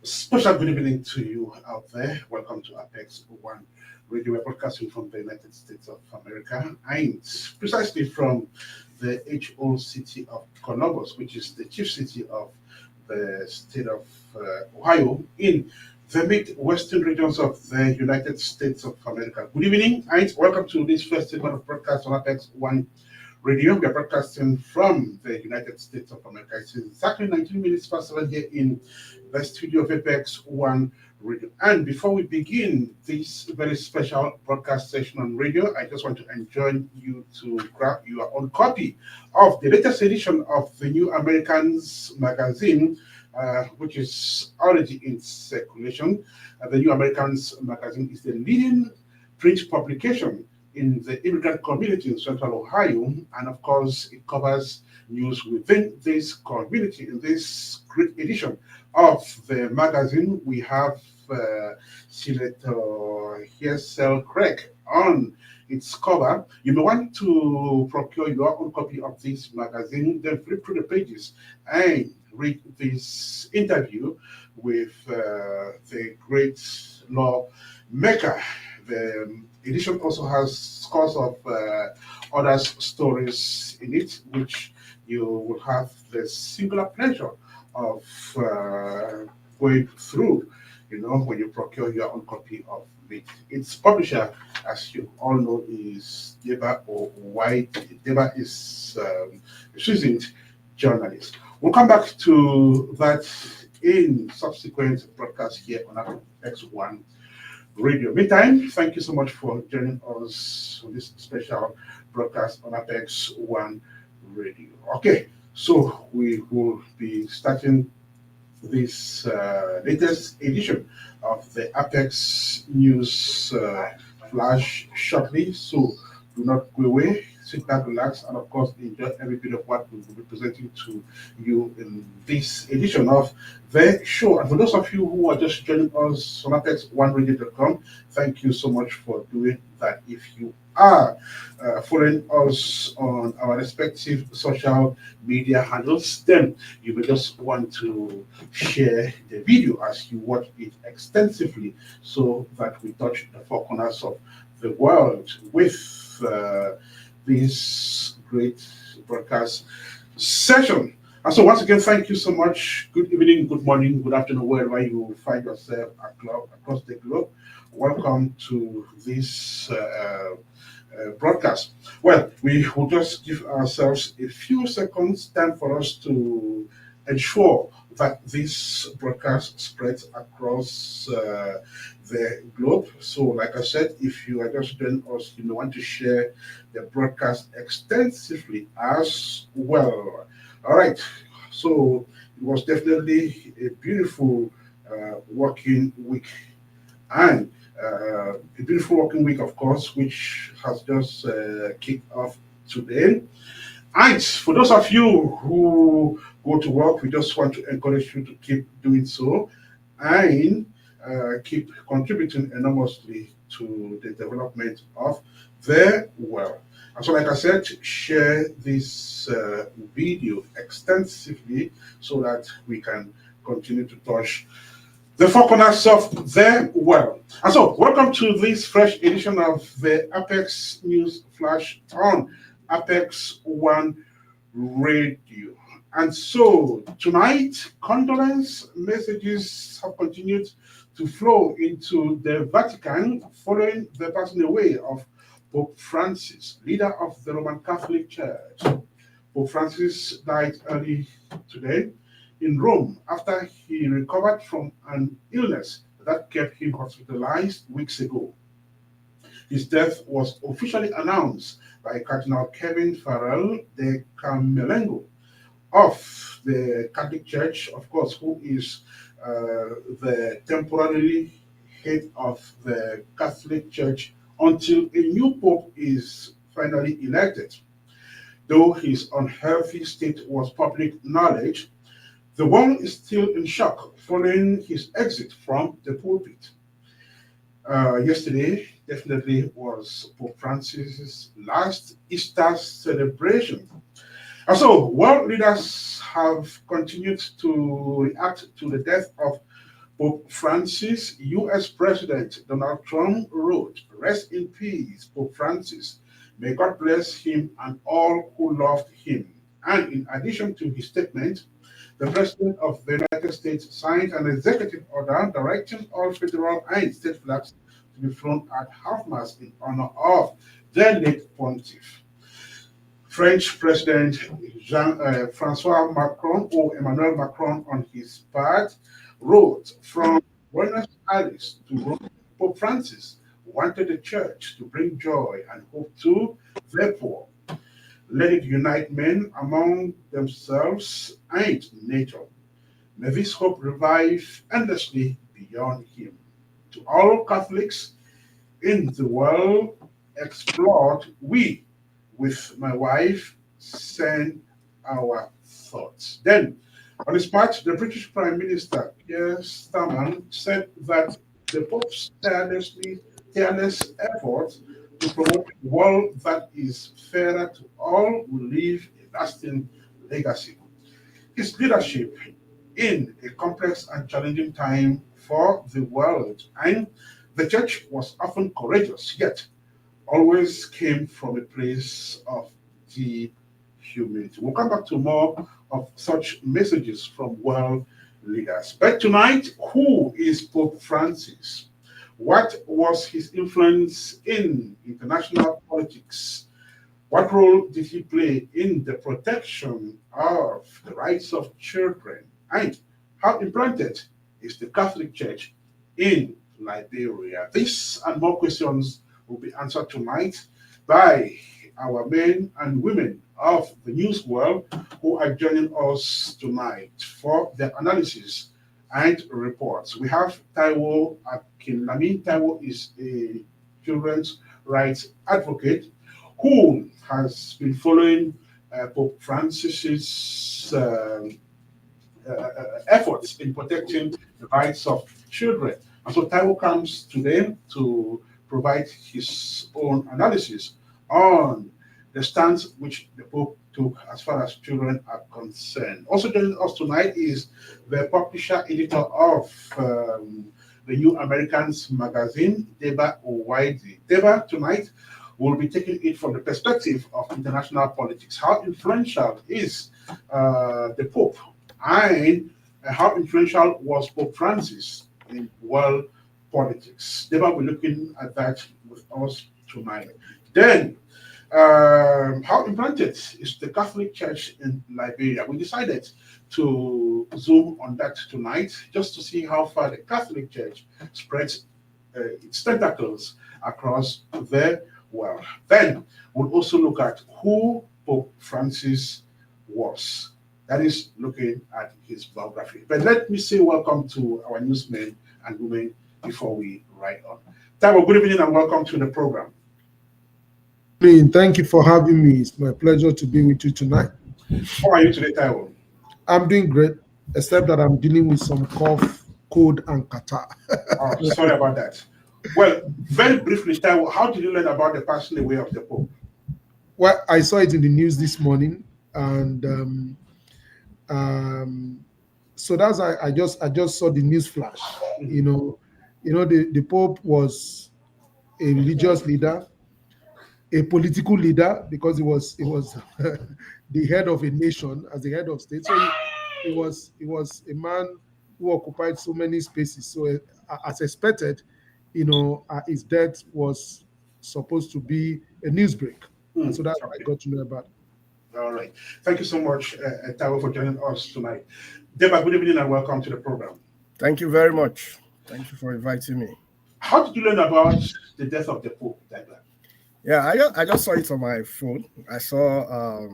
Special good evening to you out there. Welcome to Apex One Radio. We're broadcasting from the United States of America and precisely from the HO city of Columbus, which is the chief city of the state of Ohio in the Midwestern regions of the United States of America. Good evening and welcome to this first segment of broadcast on Apex One Radio. We are broadcasting from the United States of America. It's exactly 19 minutes past 7 here in the studio of Apex One Radio. And before we begin this very special broadcast session on radio, I just want to enjoin you to grab your own copy of the latest edition of the New Americans magazine, which is already in circulation. The New Americans magazine is the leading print publication in the immigrant community in Central Ohio, and of course, it covers news within this community. In this great edition of the magazine, we have Senator Marcel Craig on its cover. You may want to procure your own copy of this magazine, then flip through the pages and read this interview with the great lawmaker. The edition also has scores of other stories in it, which you will have the singular pleasure of going through, when you procure your own copy of it. Its publisher, as you all know, is Deba or Uwadiae. Deba is a seasoned journalist. We'll come back to that in subsequent broadcasts here on X1 Radio. Meantime, thank you so much for joining us on this special broadcast on Apex One Radio. Okay, so we will be starting this latest edition of the Apex News Flash shortly. So do not go away. Sit back, relax, and of course, enjoy every bit of what we will be presenting to you in this edition of the show. And for those of you who are just joining us on ApexOneRadio.com, thank you so much for doing that. If you are following us on our respective social media handles, then you may just want to share the video as you watch it extensively so that we touch the four corners of the world with this great broadcast session. And so once again, thank you so much. Good evening, good morning, good afternoon, wherever you find yourself across the globe. Welcome to this broadcast. Well, we will just give ourselves a few seconds time for us to ensure that this broadcast spreads across the globe. So, like I said, if you are just joining us, you may want to share the broadcast extensively as well. All right. So it was definitely a beautiful working week, and a beautiful working week, of course, which has just kicked off today. And for those of you who go to work, we just want to encourage you to keep doing so and keep contributing enormously to the development of the world. And so, like I said, share this video extensively so that we can continue to touch the four corners of the world. And so, welcome to this fresh edition of the Apex News Flash on Apex One Radio. And so, tonight, condolence messages have continued to flow into the Vatican following the passing away of Pope Francis, leader of the Roman Catholic Church. Pope Francis died early today in Rome after he recovered from an illness that kept him hospitalized weeks ago. His death was officially announced by Cardinal Kevin Farrell de Camerlengo of the Catholic Church, of course, who is the temporary head of the Catholic Church until a new pope is finally elected. Though his unhealthy state was public knowledge, the world is still in shock following his exit from the pulpit. Yesterday definitely was Pope Francis's last Easter celebration. And so, world leaders have continued to react to the death of Pope Francis, US President Donald Trump wrote, "Rest in peace, Pope Francis. May God bless him and all who loved him." And in addition to his statement, the President of the United States signed an executive order directing all federal and state flags to be flown at half-mast in honor of the late pontiff. French President Francois Macron or Emmanuel Macron, on his part, wrote, "From Buenos Aires to Rome, Pope Francis wanted the church to bring joy and hope to the poor. Let it unite men among themselves and nature. May this hope revive endlessly beyond him. To all Catholics in the world explored, we, with my wife, send our thoughts." Then, on his part, the British Prime Minister Keir Starmer said that the Pope's tireless efforts to promote a world that is fairer to all will leave a lasting legacy. His leadership in a complex and challenging time for the world, and the church was often courageous, yet always came from a place of deep humility. We'll come back to more of such messages from world leaders. But tonight, who is Pope Francis? What was his influence in international politics? What role did he play in the protection of the rights of children? And how implanted is the Catholic Church in Liberia? These and more questions will be answered tonight by our men and women of the news world who are joining us tonight for their analysis and reports. We have Taiwo Akinlami. Taiwo is a children's rights advocate who has been following Pope Francis's efforts in protecting the rights of children. And so Taiwo comes today to provide his own analysis on the stance which the Pope took as far as children are concerned. Also joining us tonight is the publisher editor of the New Americans magazine, Deba Uwadiae. Deba, tonight will be taking it from the perspective of international politics. How influential is the Pope, and how influential was Pope Francis in world politics? Deba will be looking at that with us tonight. Then, how implanted is the Catholic Church in Liberia? We decided to zoom on that tonight just to see how far the Catholic Church spreads its tentacles across the world. Then we'll also look at who Pope Francis was. That is looking at his biography. But let me say welcome to our newsmen and women before we ride on. Taiwo, good evening and welcome to the program. Thank you for having me. It's my pleasure to be with you tonight. How are you today, Taiwo? I'm doing great, except that I'm dealing with some cough, cold, and catarrh. Oh, sorry about that. Well, very briefly, Taiwo, how did you learn about the passing away of the Pope? Well, I saw it in the news this morning, and so that's I just saw the news flash. The Pope was a religious leader, a political leader, because he was the head of a nation as the head of state. So he was a man who occupied so many spaces. So as expected, his death was supposed to be a news break. And so that's what I got to know about it. All right. Thank you so much, Taiwo, for joining us tonight. Deba, good evening and welcome to the program. Thank you very much. Thank you for inviting me. How did you learn about the death of the Pope, Deba? Yeah, I just saw it on my phone. I saw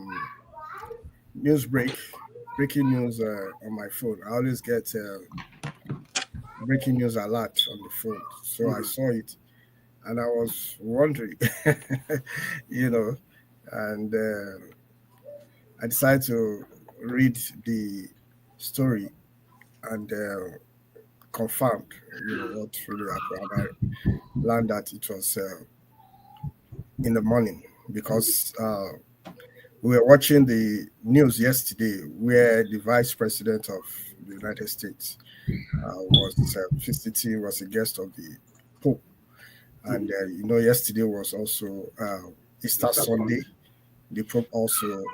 breaking news on my phone. I always get breaking news alert on the phone. So I saw it and I was wondering, and I decided to read the story and confirmed, what really happened. And I learned that it was in the morning because we were watching the news yesterday where the Vice President of the United States was visiting, was a guest of the Pope. And yesterday was also Easter Mr. Sunday. Fund. The Pope also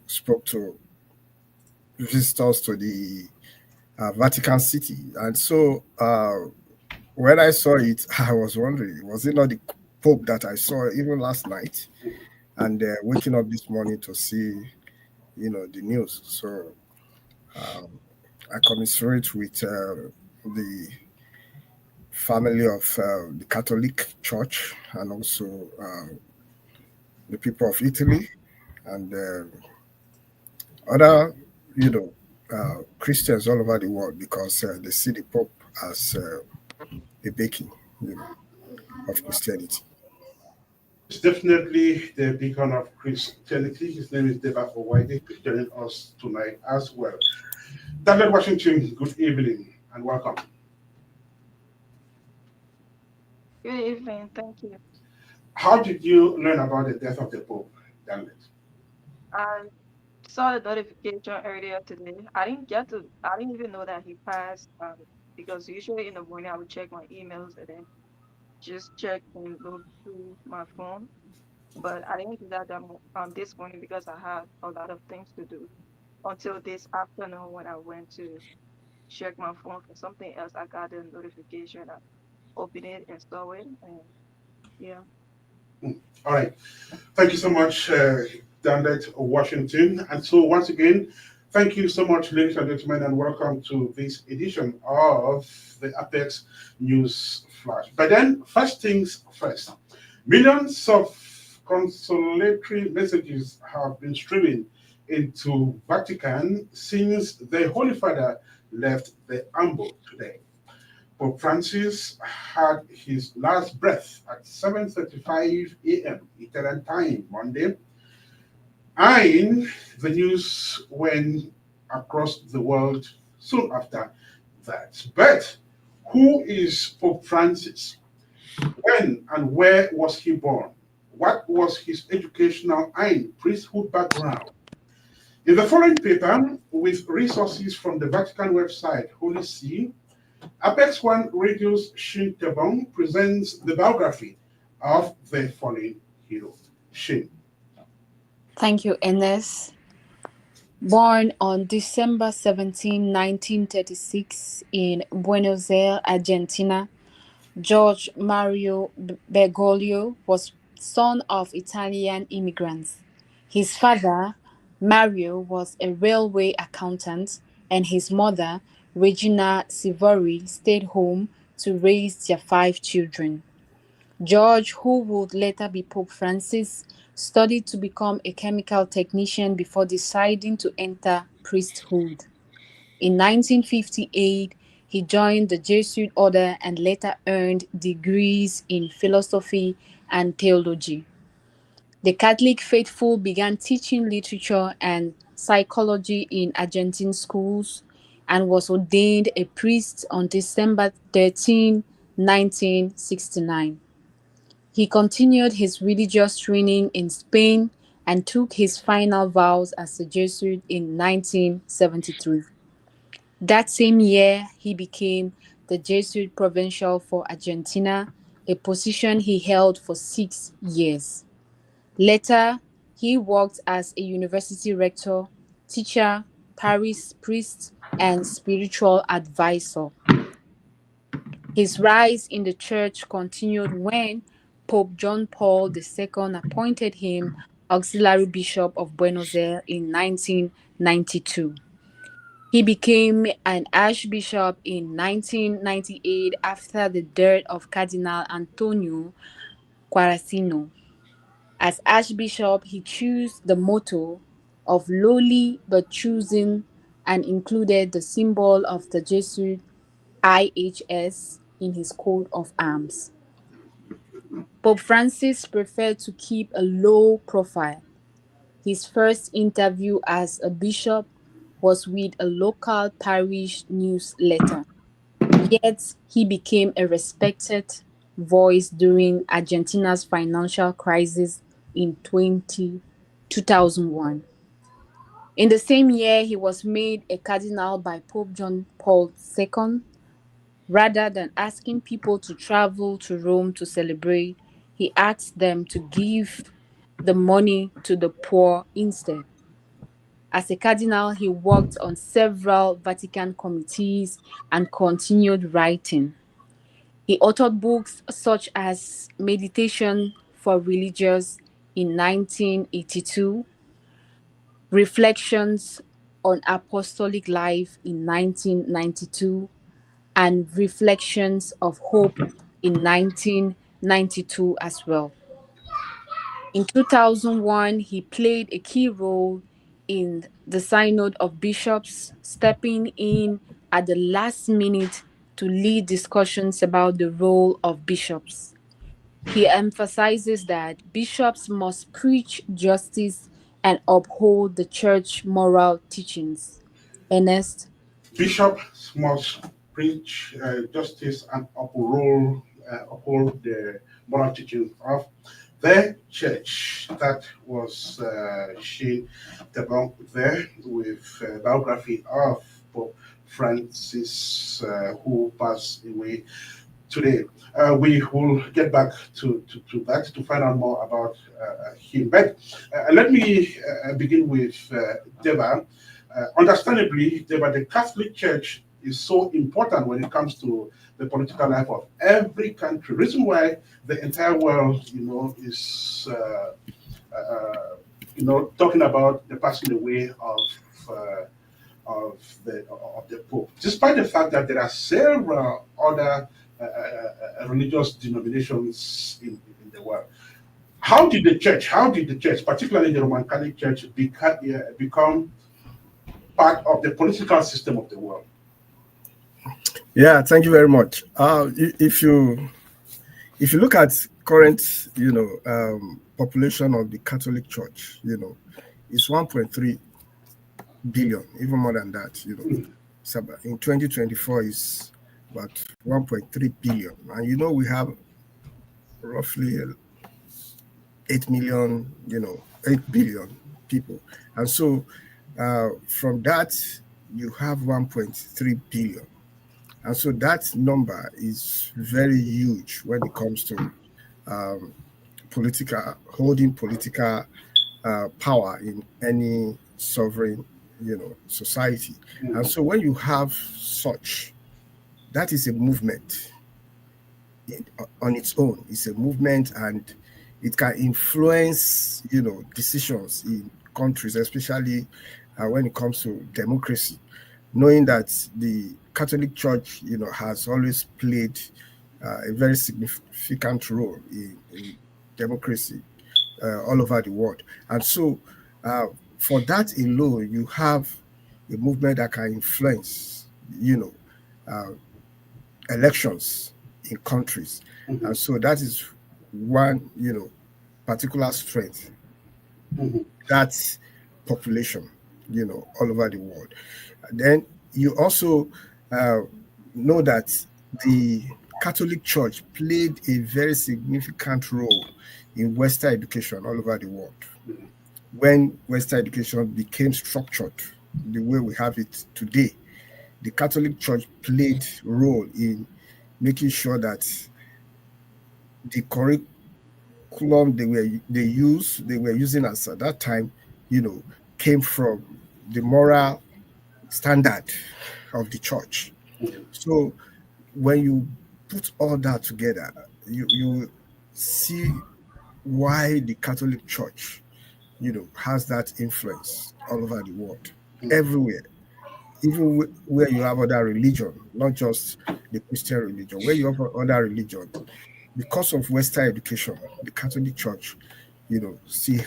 spoke to visitors to the Vatican City. And so when I saw it, I was wondering, was it not the Pope that I saw even last night? And waking up this morning to see, the news. So um, I commiserate with the family of the Catholic Church and also the people of Italy and other, Christians all over the world because they see the Pope as a beacon, of Christianity. It's definitely the beacon of Christianity. His name is Deba Uwadiae, joining us tonight as well. Danlette Washington, good evening and welcome. Good evening. Thank you. How did you learn about the death of the Pope, Danlette? I saw the notification earlier today. I didn't even know that he passed because usually in the morning I would check my emails and then just check and look through my phone. But I didn't do that this morning because I had a lot of things to do until this afternoon when I went to check my phone for something else. I got a notification. I opened it and saw it. And yeah. All right. Thank you so much, Danlette Washington. And so, once again, thank you so much, ladies and gentlemen, and welcome to this edition of the Apex News Flash. But then, first things first, millions of consolatory messages have been streaming into Vatican since the Holy Father left the ambo today. Pope Francis had his last breath at 7:35 a.m. Italian time Monday, and the news went across the world soon after that. But who is Pope Francis? When and where was he born? What was his educational and priesthood background? In the following paper, with resources from the Vatican website Holy See, Apex One Radio's Shin Tebong presents the biography of the fallen hero, Shin. Thank you, Ernest. Born on December 17, 1936 in Buenos Aires, Argentina, George Mario Bergoglio was son of Italian immigrants. His father, Mario, was a railway accountant, and his mother, Regina Sivori, stayed home to raise their 5 children. George, who would later be Pope Francis, studied to become a chemical technician before deciding to enter priesthood. In 1958, he joined the Jesuit order and later earned degrees in philosophy and theology. The Catholic faithful began teaching literature and psychology in Argentine schools and was ordained a priest on December 13, 1969. He continued his religious training in Spain and took his final vows as a Jesuit in 1973. That same year, he became the Jesuit Provincial for Argentina, a position he held for 6 years. Later, he worked as a university rector, teacher, parish priest, and spiritual advisor. His rise in the church continued when Pope John Paul II appointed him auxiliary bishop of Buenos Aires in 1992. He became an archbishop in 1998 after the death of Cardinal Antonio Quaracino. As archbishop, he chose the motto of lowly but choosing and included the symbol of the Jesuit IHS in his coat of arms. Pope Francis preferred to keep a low profile. His first interview as a bishop was with a local parish newsletter. Yet he became a respected voice during Argentina's financial crisis in 2010. 2001. In the same year, he was made a cardinal by Pope John Paul II. Rather than asking people to travel to Rome to celebrate, he asked them to give the money to the poor instead. As a cardinal, he worked on several Vatican committees and continued writing. He authored books such as Meditation for Religious in 1982, Reflections on Apostolic Life in 1992, and Reflections of Hope in 1992 as well. In 2001, he played a key role in the Synod of Bishops, stepping in at the last minute to lead discussions about the role of bishops. He emphasizes that bishops must preach justice and uphold the church moral teachings. Ernest? Bishops must preach justice and uphold the moral teachings of the church. That was Shin Tebong there with biography of Pope Francis, who passed away today. We will get back to that to find out more about him. But let me begin with Deba. Understandably, the Catholic Church is so important when it comes to the political life of every country. Reason why the entire world, is talking about the passing away uh, of the Pope, despite the fact that there are several other religious denominations in the world. How did the church, particularly the Roman Catholic Church, become part of the political system of the world? Yeah, thank you very much. If you look at current, population of the Catholic Church, it's 1.3 billion, even more than that. So in 2024 is about 1.3 billion, and we have roughly 8 million, 8 billion people, and so from that you have 1.3 billion. And so that number is very huge when it comes to holding political power in any sovereign, society. Mm. And so when you have such, that is a movement on its own. It's a movement, and it can influence, decisions in countries, especially when it comes to democracy, knowing that the Catholic Church, has always played a very significant role in democracy all over the world. And so for that alone, you have a movement that can influence, elections in countries. Mhm. And so that is one, particular strength, that population, all over the world. Then you also know that the Catholic Church played a very significant role in Western education all over the world. When Western education became structured the way we have it today, the Catholic Church played a role in making sure that the curriculum they were using as at that time, came from the moral standard of the church. So when you put all that together, you see why the Catholic Church, has that influence all over the world, everywhere, even where you have other religion, not just the Christian religion, where you have other religion. Because of Western education, the Catholic Church, see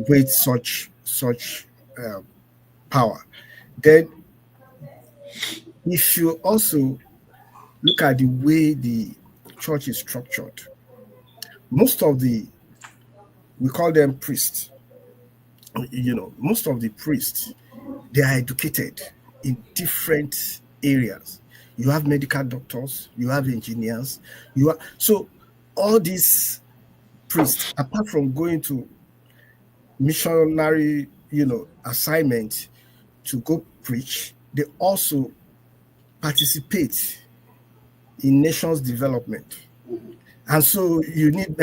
weight such power. Then, if you also look at the way the church is structured, we call them priests. Most of the priests, they are educated in different areas. You have medical doctors, you have engineers, so all these priests, apart from going to missionary, assignment to go preach. They also participate in nations development. And so you need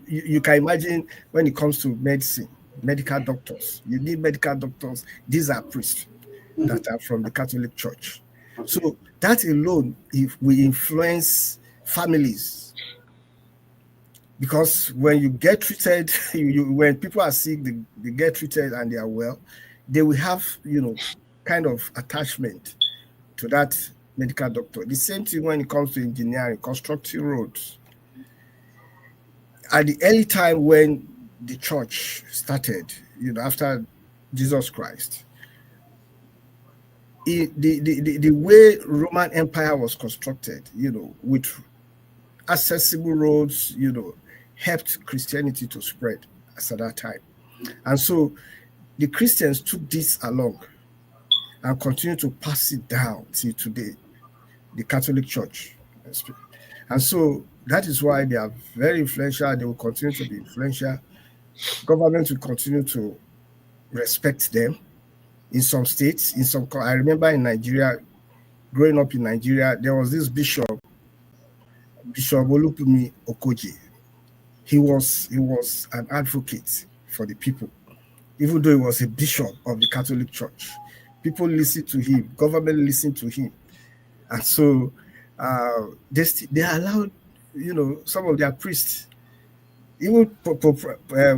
you can imagine when it comes to medicine, medical doctors. You need medical doctors. These are priests that are from the Catholic Church. So that alone, if we influence families, because when you get treated, when people are sick, they get treated and they are well, they will have, kind of attachment to that medical doctor. The same thing when it comes to engineering, constructing roads. At the early time when the church started, after Jesus Christ, the way Roman Empire was constructed, with accessible roads, helped Christianity to spread as at that time. And so the Christians took this along and continue to pass it down till today, the Catholic Church. And so that is why they are very influential. They will continue to be influential. Government will continue to respect them. In some states, I remember in Nigeria, growing up in Nigeria, there was this Bishop Olupumi Okoje. He was an advocate for the people, even though he was a bishop of the Catholic Church. People listened to him, government listened to him. And so they allowed, some of their priests, even Pope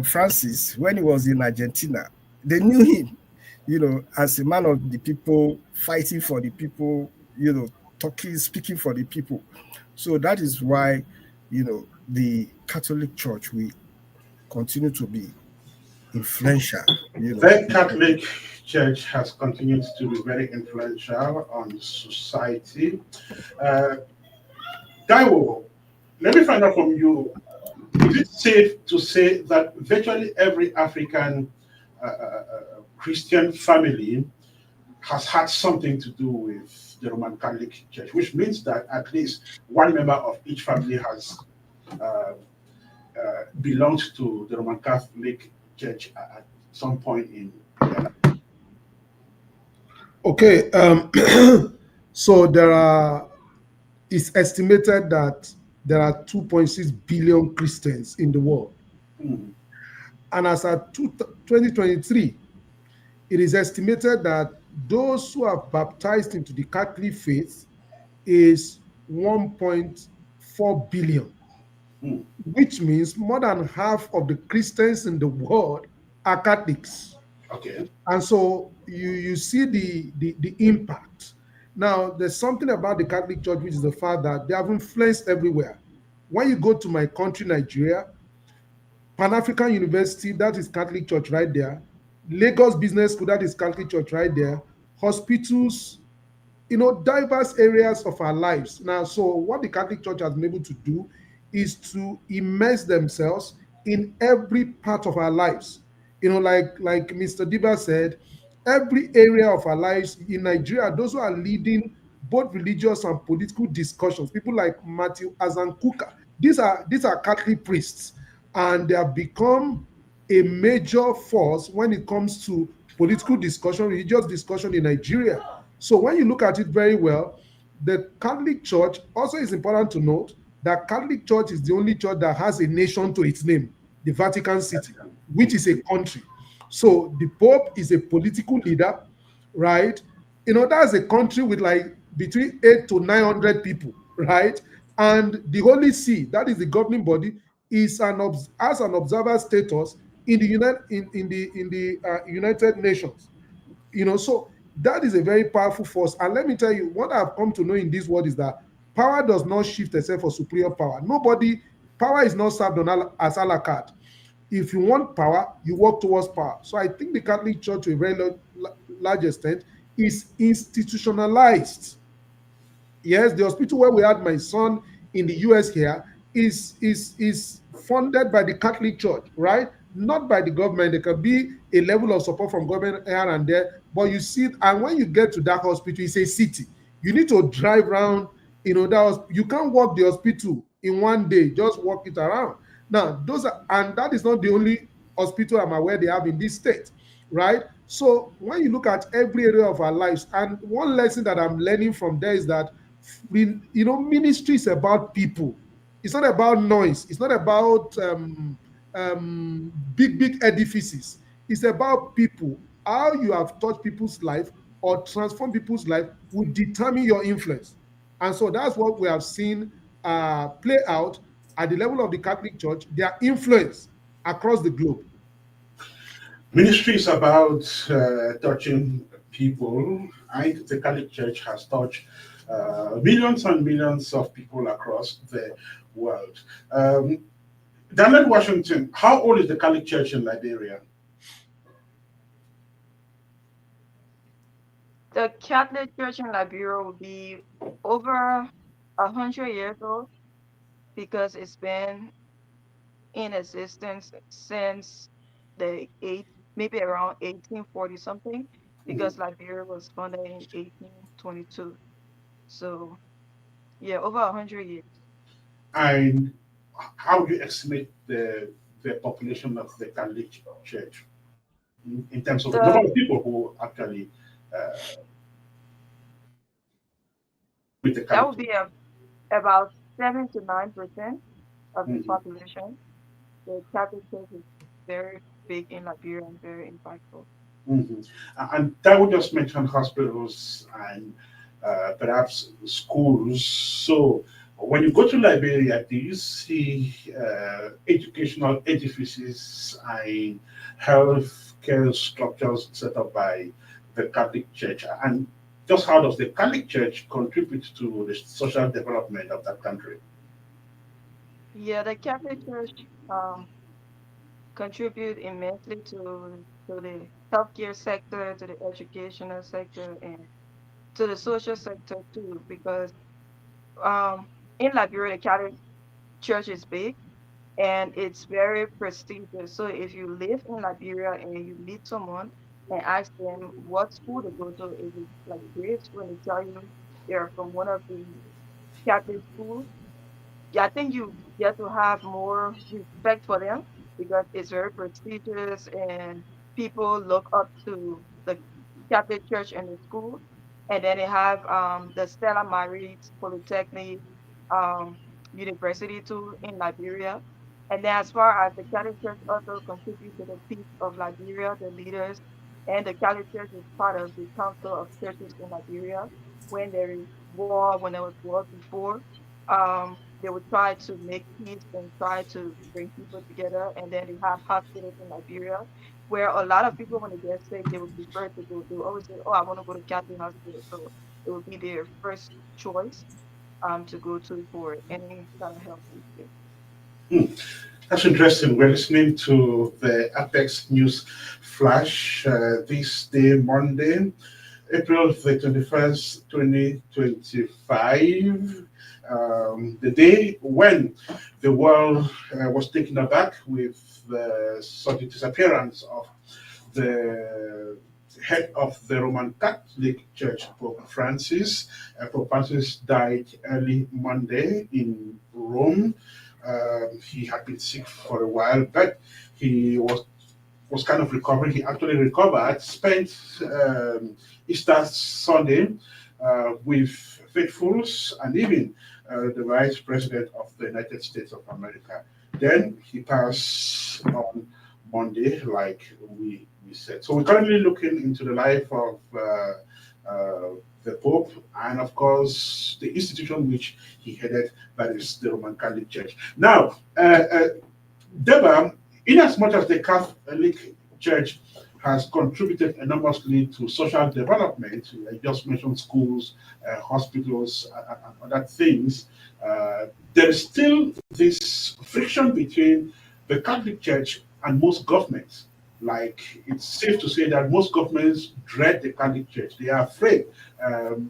Francis, when he was in Argentina, they knew him, as a man of the people, fighting for the people, speaking for the people. So that is why, the Catholic Church will continue to be influential. The Catholic Church has continued to be very influential on society. Taiwo, let me find out from you. Is it safe to say that virtually every African Christian family has had something to do with the Roman Catholic Church, which means that at least one member of each family has belonged to the Roman Catholic Church at some point in their life? Okay, so it's estimated that there are 2.6 billion Christians in the world. Mm. And as of 2023, it is estimated that those who are baptized into the Catholic faith is 1.4 billion, which means more than half of the Christians in the world are Catholics. Okay. And so you see the impact. Now, there's something about the Catholic Church, which is the fact that they have influenced everywhere. When you go to my country, Nigeria, Pan-African University, that is Catholic Church right there. Lagos Business School, that is Catholic Church right there. Hospitals, diverse areas of our lives. Now, so what the Catholic Church has been able to do is to immerse themselves in every part of our lives. Like Mr. Deba said, every area of our lives in Nigeria, those who are leading both religious and political discussions, people like Matthew Azankuka, these are Catholic priests, and they have become a major force when it comes to political discussion, religious discussion in Nigeria. So when you look at it very well, the Catholic Church, also is important to note that Catholic Church is the only church that has a nation to its name, the Vatican City, which is a country. So the Pope is a political leader, right? That's a country with like between 800 to 900 people, right? And the Holy See, that is the governing body, has an observer status in the United Nations. So that is a very powerful force. And let me tell you, what I've come to know in this world is that power does not shift except for superior power. Power is not served as a la carte. If you want power, you work towards power. So I think the Catholic Church, to a very large extent, is institutionalized. Yes, the hospital where we had my son in the US here is funded by the Catholic Church, right? Not by the government. There can be a level of support from government here and there, but you see, and when you get to that hospital, it's a city. You need to drive around, you can't walk the hospital in one day, just walk it around. Now, and that is not the only hospital I'm aware they have in this state, right? So when you look at every area of our lives, and one lesson that I'm learning from there is that ministry is about people. It's not about noise. It's not about big edifices. It's about people. How you have touched people's life or transformed people's life will determine your influence. And so that's what we have seen play out at the level of the Catholic Church, their influence across the globe. Ministry is about touching people. The Catholic Church has touched millions and millions of people across the world. Danlette Washington, how old is the Catholic Church in Liberia? The Catholic Church in Liberia will be over 100 years old because it's been in existence since the maybe around 1840 something, because Liberia was founded in 1822. So yeah, over 100 years. And how do you estimate the population of the Catholic Church in terms of the number The of people who actually uh, with the that Catholic would Church? be about 7 to 9% of the Mhm, population. The Catholic Church is very big in Liberia and very impactful. mhm. And that would just mention hospitals and perhaps schools. So when you go to Liberia, do you see educational edifices and health care structures set up by the Catholic Church? And just how does the Catholic Church contribute to the social development of that country? Yeah, the Catholic Church um, contribute immensely to the healthcare sector, to the educational sector, and to the social sector too, because um, in Liberia, the Catholic Church is big and it's very prestigious. So if you live in Liberia and you meet someone and ask them what school to go to, it is like great when they tell you they're from one of the Catholic schools. Yeah, I think you get to have more respect for them because it's very prestigious and people look up to the Catholic Church and the school. And then they have the Stella Maris Polytechnic um, University too in Liberia. And then as far as the Catholic Church also contributes to the peace of Liberia, the leaders, and the Catholic Church is part of the Council of Churches in Liberia. When there is war, when there was war before, they would try to make peace and try to bring people together. And then they have hospitals in Liberia where a lot of people, when they get sick, they would prefer to go. They would always say, "Oh, I want to go to Catholic hospital." So it would be their first choice to go to for any kind of health issue. Hmm. That's interesting. We're listening to the Apex News Flash this day, Monday, April the 21st, 2025. The day when the world was taken aback with the sudden disappearance of the head of the Roman Catholic Church, Pope Francis. Pope Francis died early Monday in Rome. He had been sick for a while, but he was kind of recovering. He actually recovered, spent Easter Sunday with faithfuls and even the Vice President of the United States of America. Then he passed on Monday, like we said. So we're currently looking into the life of the Pope and, of course, the institution which he headed, that is the Roman Catholic Church. Now, Deba, in as much as the Catholic Church has contributed enormously to social development, I just mentioned schools, hospitals, and other things, there is still this friction between the Catholic Church and most governments. Like, it's safe to say that most governments dread the Catholic Church. They are afraid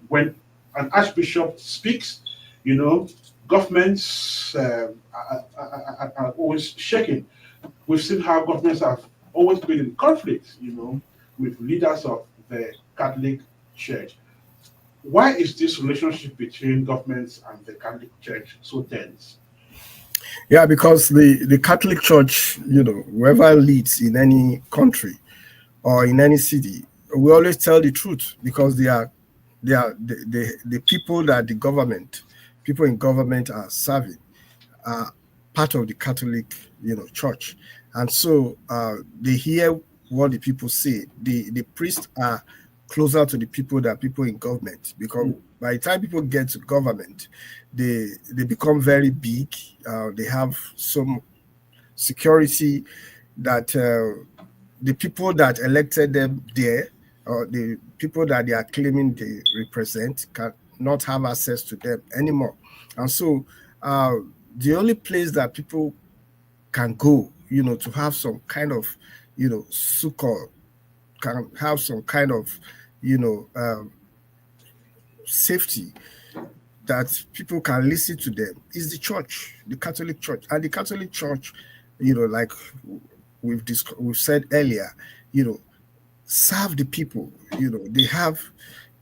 when an archbishop speaks, you know, governments are always shaking. We've seen how governments have always been in conflict, with leaders of the Catholic Church. Why is this relationship between governments and the Catholic Church so tense? Yeah, because the Catholic Church, whoever leads in any country or in any city, we always tell the truth because they are the people that people in government are serving are part of the Catholic, church, and so they hear what the people say. The priests are closer to the people than people in government because by the time people get to government, they become very big. They have some security that the people that elected them there, or the people that they are claiming they represent, can not have access to them anymore. And so uh, the only place that people can go, to have some kind of, succor, can have some kind of, safety that people can listen to them is the church, the Catholic Church. And the Catholic Church, like we've said earlier, serve the people. They have,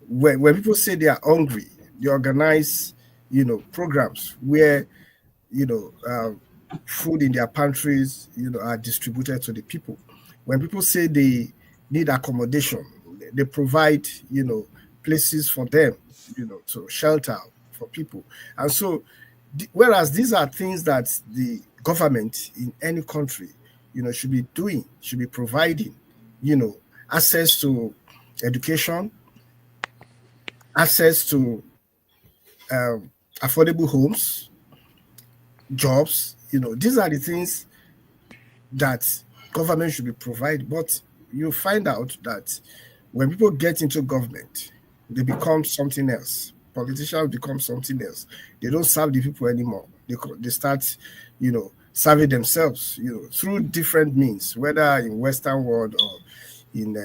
when people say they are hungry, they organize, programs where, food in their pantries, are distributed to the people. When people say they need accommodation, they provide, places for them, to shelter for people. And so, whereas these are things that the government in any country, should be doing, should be providing, access to education, access to affordable homes, jobs. These are the things that government should be providing. But you find out that when people get into government, they become something else. Politicians become something else. They don't serve the people anymore. They start, serving themselves, through different means, whether in Western world or in,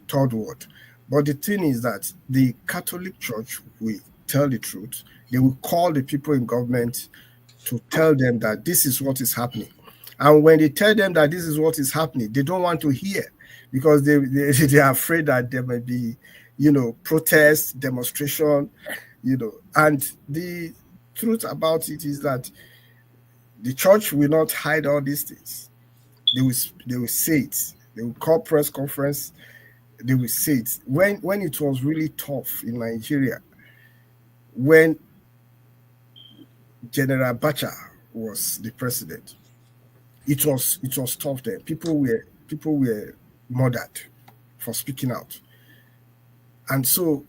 third world. But the thing is that the Catholic Church will tell the truth. They will call the people in government to tell them that this is what is happening. And when they tell them that this is what is happening, they don't want to hear because they are afraid that there may be, protest, demonstration, And the truth about it is that the church will not hide all these things. They will say it. They will call press conference. They will say it. When it was really tough in Nigeria, when General Abacha was the president, it was tough there. People were murdered for speaking out. And so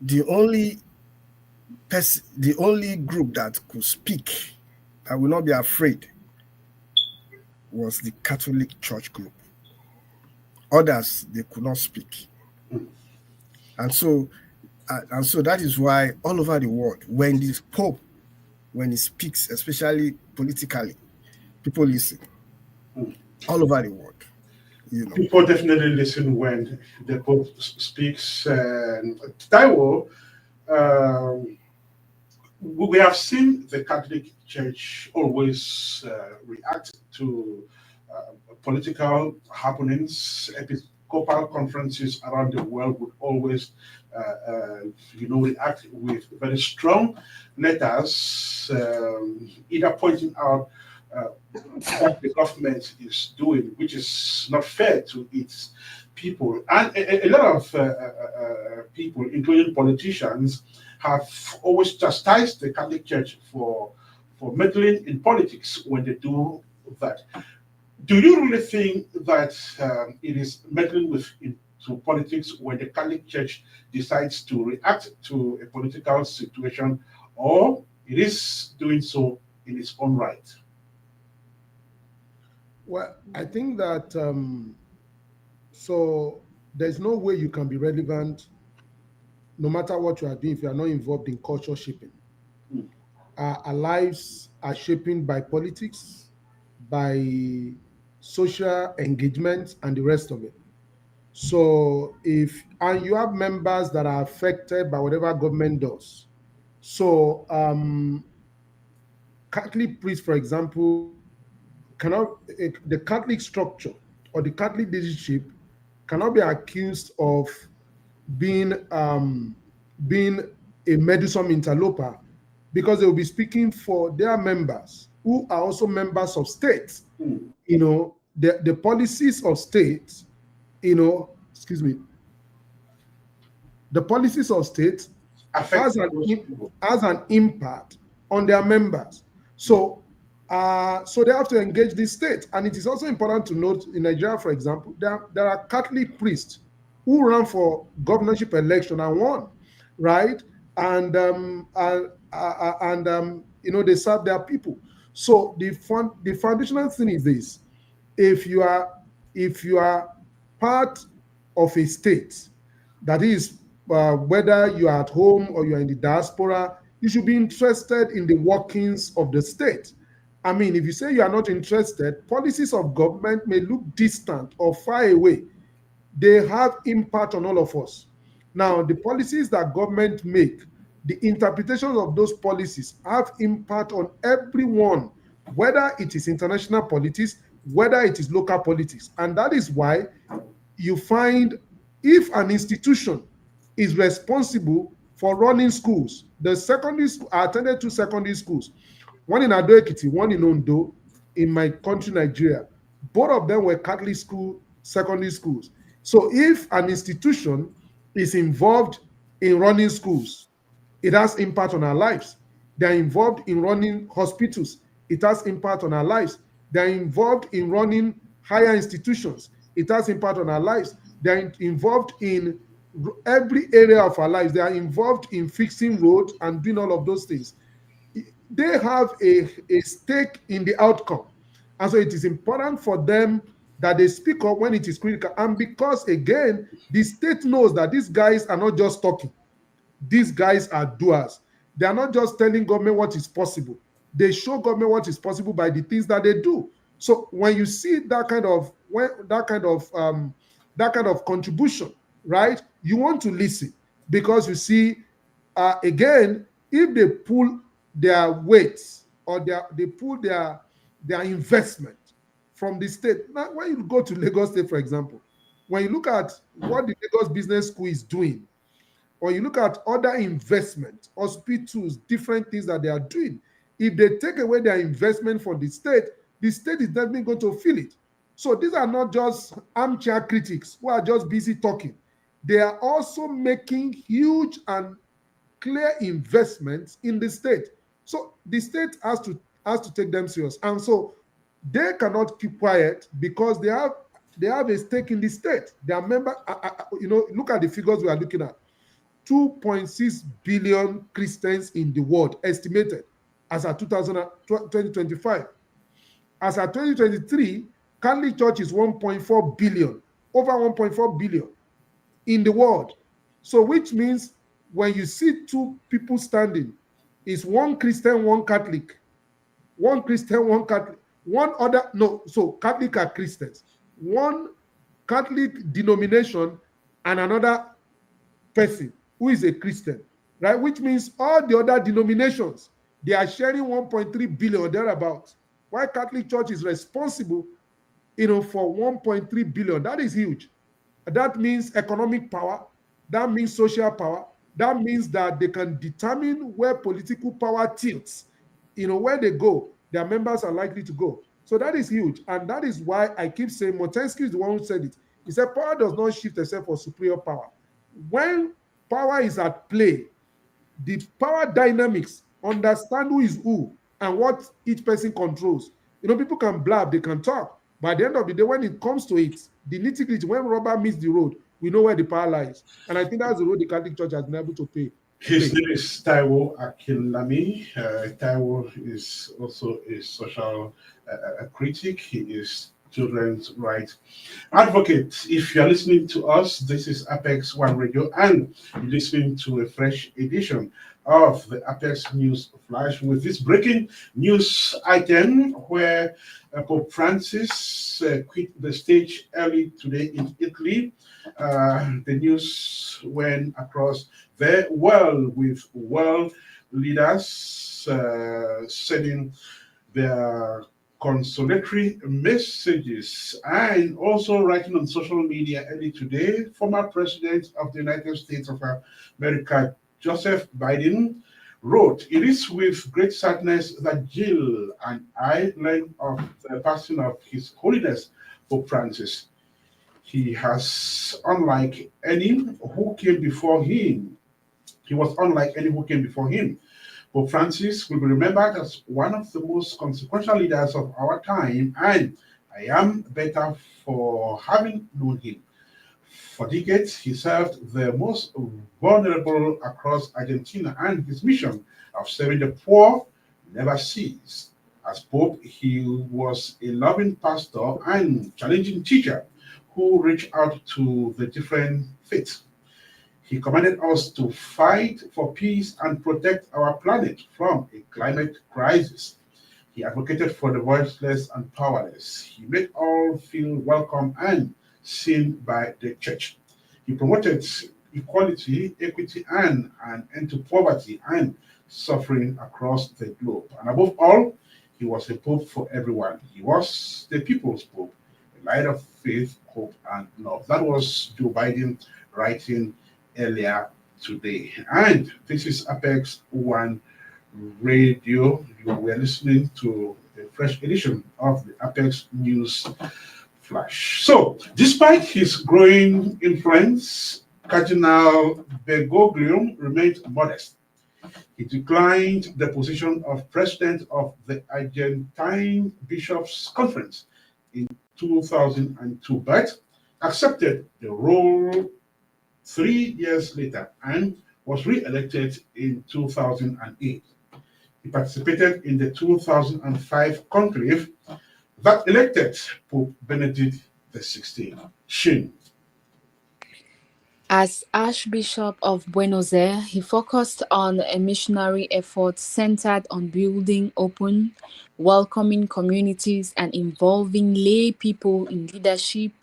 the only group that could speak and will not be afraid was the Catholic Church group. Others, they could not speak. And so that is why all over the world, when the Pope, when he speaks, especially politically, people listen. All over the world. People definitely listen when the Pope speaks. Taiwo, we have seen the Catholic Church always react to political happenings. Episcopal conferences around the world would always, react with very strong letters, either pointing out what the government is doing, which is not fair to its people. And a lot of people, including politicians, have always chastised the Catholic Church for meddling in politics when they do that. Do you really think that it is meddling into politics when the Catholic Church decides to react to a political situation, or it is doing so in its own right? Well, I think that so there's no way you can be relevant no matter what you are doing if you are not involved in culture shaping. Our lives are shaped by politics, by social engagement, and the rest of it. So and you have members that are affected by whatever government does. So Catholic priests, for example, the Catholic structure or the Catholic leadership cannot be accused of being being a meddlesome interloper because they will be speaking for their members. who are also members of states. Mm. You know, the policies of states, you know, excuse me, the policies of states Affect has an those people. has an impact on their members. So so they have to engage the state. And it is also important to note in Nigeria, for example, there are Catholic priests who ran for governorship election and won, right? And you know, they serve their people. So the foundational thing is this: if you are if you are part of a state, that is, whether you are at home or you are in the diaspora, you should be interested in the workings of the state. I mean, if you say you are not interested, policies of government may look distant or far away. They have impact on all of us. Now, the policies that government make, the interpretations of those policies have impact on everyone, whether it is international politics, whether it is local politics. And that is why you find, if an institution is responsible for running schools, the secondary school, I attended 2 secondary schools, one in Ado Ekiti, one in Ondo, in my country, Nigeria. Both of them were Catholic school, secondary schools. So if an institution is involved in running schools, it has impact on our lives. They're involved in running hospitals, it has impact on our lives. They're involved in running higher institutions, it has impact on our lives. They're involved in every area of our lives. They are involved in fixing roads and doing all of those things. They have a stake in the outcome. And so it is important for them that they speak up when it is critical. And because, again, the state knows that these guys are not just talking, these guys are doers. They are not just telling government what is possible. They show government what is possible by the things that they do. So when you see that kind of contribution, right, you want to listen, because you see, again, if they pull their weights, or they pull their investment from the state. Now, when you go to Lagos State, for example, when you look at what the Lagos Business School is doing, or you look at other investment, hospitals, different things that they are doing, if they take away their investment from the state is definitely going to feel it. So these are not just armchair critics who are just busy talking. They are also making huge and clear investments in the state. So the state has to take them serious. And so they cannot keep quiet, because they have a stake in the state. They are member, you know, look at the figures we are looking at. 2.6 billion Christians in the world estimated as at 2025. As at 2023, Catholic Church is 1.4 billion, over 1.4 billion in the world. So which means when you see two people standing, is one Christian, one Catholic. One Christian, one Catholic. One other, no, so Catholic are Christians. One Catholic denomination and another person who is a Christian, right? Which means all the other denominations, they are sharing 1.3 billion or thereabouts. Why Catholic Church is responsible, you know, for 1.3 billion. That is huge. That means economic power. That means social power. That means that they can determine where political power tilts. You know, where they go, their members are likely to go. So that is huge. And that is why I keep saying, Montesquieu is the one who said it. He said, power does not shift except for superior power. When power is at play, the power dynamics understand who is who and what each person controls. You know, people can blab, they can talk, but at the end of the day, when it comes to it, the nitty-gritty, when rubber meets the road, we know where the power lies. And I think that's the road the Catholic Church has been able to pay. His name is Taiwo Akinlami. Taiwo is also a social critic. He is children's rights advocate. If you are listening to us, this is Apex One Radio, and you're listening to a fresh edition of the Apex News Flash with this breaking news item where Pope Francis quit the stage early today in Italy. The news went across the world with world leaders sending their consolatory messages, and also writing on social media early today. Former President of the United States of America, Joseph Biden, wrote, "It is with great sadness that Jill and I learn of the passing of His Holiness Pope Francis. He has unlike any who came before him. He was unlike any who came before him. Pope Francis will be remembered as one of the most consequential leaders of our time, and I am better for having known him. For decades, he served the most vulnerable across Argentina, and his mission of serving the poor never ceased. As Pope, he was a loving pastor and challenging teacher who reached out to the different faiths. He commanded us to fight for peace and protect our planet from a climate crisis. He advocated for the voiceless and powerless. He made all feel welcome and seen by the church. He promoted equality, equity, and an end to poverty and suffering across the globe. And above all, he was a pope for everyone. He was the people's pope, a light of faith, hope, and love. That was Joe Biden writing earlier today. And this is Apex One Radio. You were listening to a fresh edition of the Apex News Flash. So, despite his growing influence, Cardinal Bergoglio remained modest. He declined the position of president of the Argentine Bishops' Conference in 2002, but accepted the role 3 years later and was re-elected in 2008. He participated in the 2005 conclave that elected Pope Benedict XVI. Shin. As Archbishop of Buenos Aires, he focused on a missionary effort centered on building open, welcoming communities and involving lay people in leadership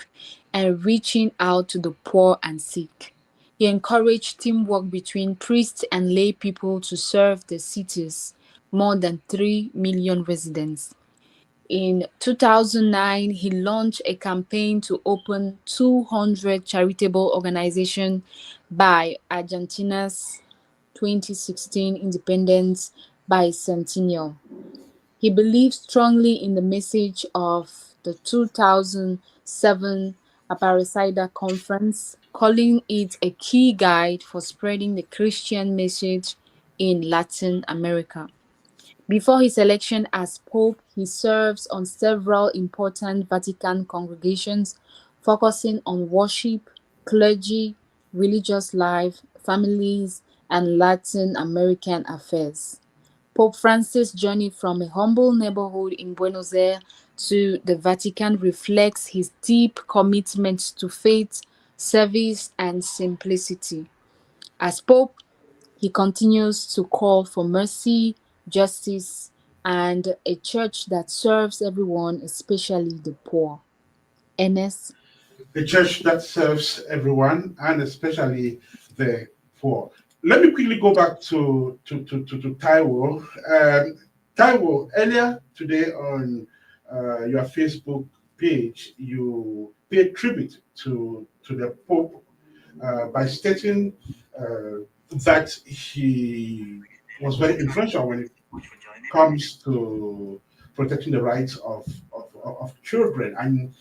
and reaching out to the poor and sick. He encouraged teamwork between priests and lay people to serve the city's more than 3 million residents. In 2009, he launched a campaign to open 200 charitable organizations by Argentina's 2016 independence bicentennial. He believed strongly in the message of the 2007 Aparecida Conference, calling it a key guide for spreading the Christian message in Latin America. Before his election as Pope, he serves on several important Vatican congregations, focusing on worship, clergy, religious life, families, and Latin American affairs. Pope Francis' journey from a humble neighborhood in Buenos Aires to the Vatican reflects his deep commitment to faith, service, and simplicity. As Pope, he continues to call for mercy, justice, and a church that serves everyone, especially the poor. Ernest. A church that serves everyone and especially the poor. Let me quickly go back to Taiwo. Taiwo, earlier today on your Facebook page, you paid tribute to the Pope by stating that he was very influential when it comes to protecting the rights of children. And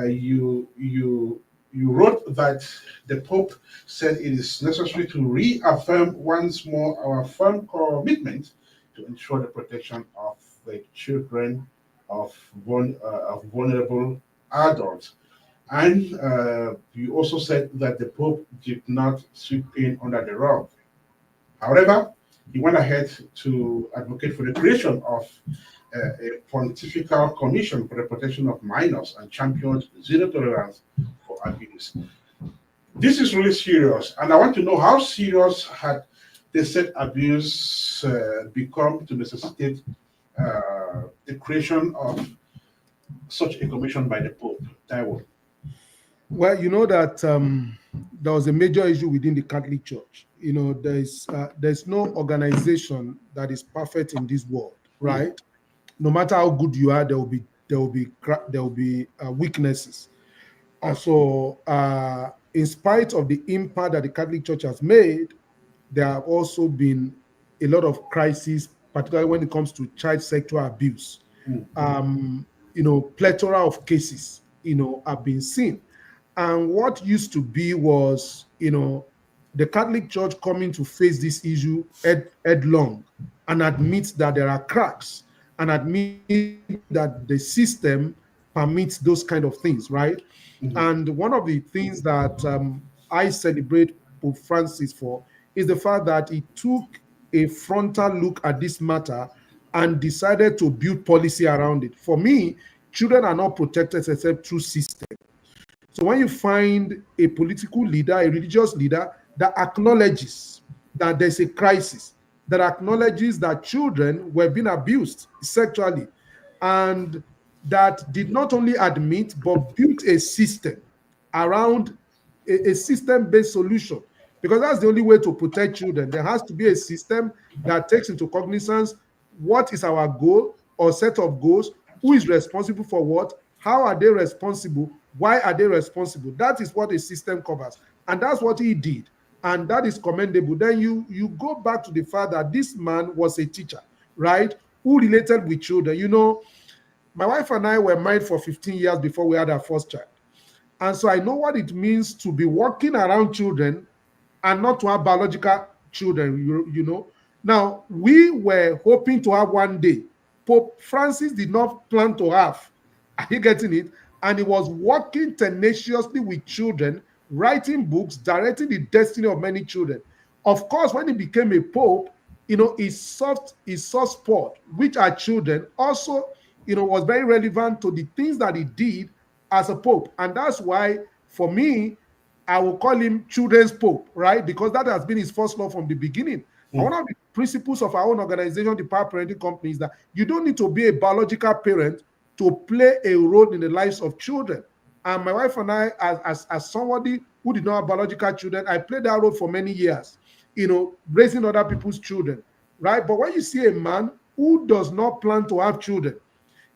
you wrote that the Pope said it is necessary to reaffirm once more our firm commitment to ensure the protection of the children of vulnerable adults. And you also said that the Pope did not sweep in under the rug. However, he went ahead to advocate for the creation of a pontifical commission for the protection of minors and championed zero tolerance for abuse. This is really serious, and I want to know how serious had the said abuse become to necessitate the creation of such a commission by the Pope. Taiwo. Well, you know that there was a major issue within the Catholic Church. You know, there's no organization that is perfect in this world, right? No matter how good you are, there will be weaknesses. And so, in spite of the impact that the Catholic Church has made, there have also been a lot of crises, particularly when it comes to child sexual abuse. Plethora of cases, have been seen. And what used to be was, the Catholic Church coming to face this issue headlong and admit that there are cracks and admit that the system permits those kind of things, right? And one of the things that I celebrate Pope Francis for is the fact that he took a frontal look at this matter and decided to build policy around it. For me, children are not protected except through system. So when you find a political leader, a religious leader that acknowledges that there's a crisis, that acknowledges that children were being abused sexually, and that did not only admit but built a system around a system-based solution, because that's the only way to protect children. There has to be a system that takes into cognizance what is our goal or set of goals, who is responsible for what, how are they responsible, why are they responsible. That is what a system covers, and that's what he did, and that is commendable. Then you go back to the fact that this man was a teacher, right, who related with children. My wife and I were married for 15 years before we had our first child. And so I know what it means to be walking around children and not to have biological children. Now, we were hoping to have one day. Pope Francis did not plan to have. Are you getting it? And he was working tenaciously with children, writing books, directing the destiny of many children. Of course, when he became a pope, his soft spot, which are children, also, was very relevant to the things that he did as a pope. And that's why, for me, I will call him children's pope, right? Because that has been his first law from the beginning. And one of the principles of our own organization, the Power Parenting Company, is that you don't need to be a biological parent to play a role in the lives of children. And my wife and I, as somebody who did not have biological children, I played that role for many years, raising other people's children, right? But when you see a man who does not plan to have children,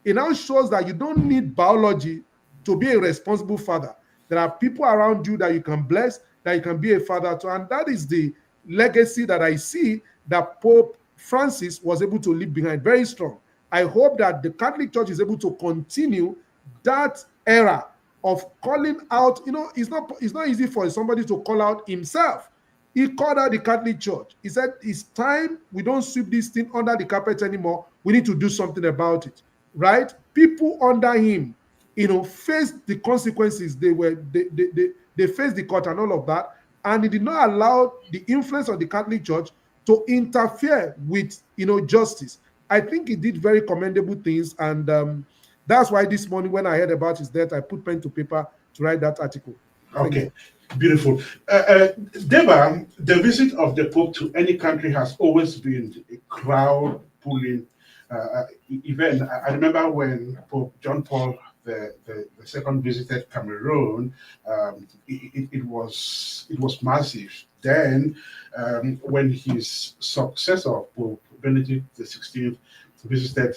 it now shows that you don't need biology to be a responsible father. There are people around you that you can bless, that you can be a father to, and that is the legacy that I see that Pope Francis was able to leave behind, very strong. I hope that the Catholic Church is able to continue that era of calling out. It's not easy for somebody to call out himself. He called out the Catholic Church. He said, it's time we don't sweep this thing under the carpet anymore. We need to do something about it, right? People under him, faced the consequences. They faced the court and all of that. And he did not allow the influence of the Catholic Church to interfere with, justice. I think he did very commendable things. And that's why this morning when I heard about his death, I put pen to paper to write that article. Okay, beautiful. Deba, the visit of the Pope to any country has always been a crowd-pulling event. I remember when Pope John Paul the second visited Cameroon, it was massive. Then, when his successor, Pope Benedict XVI, visited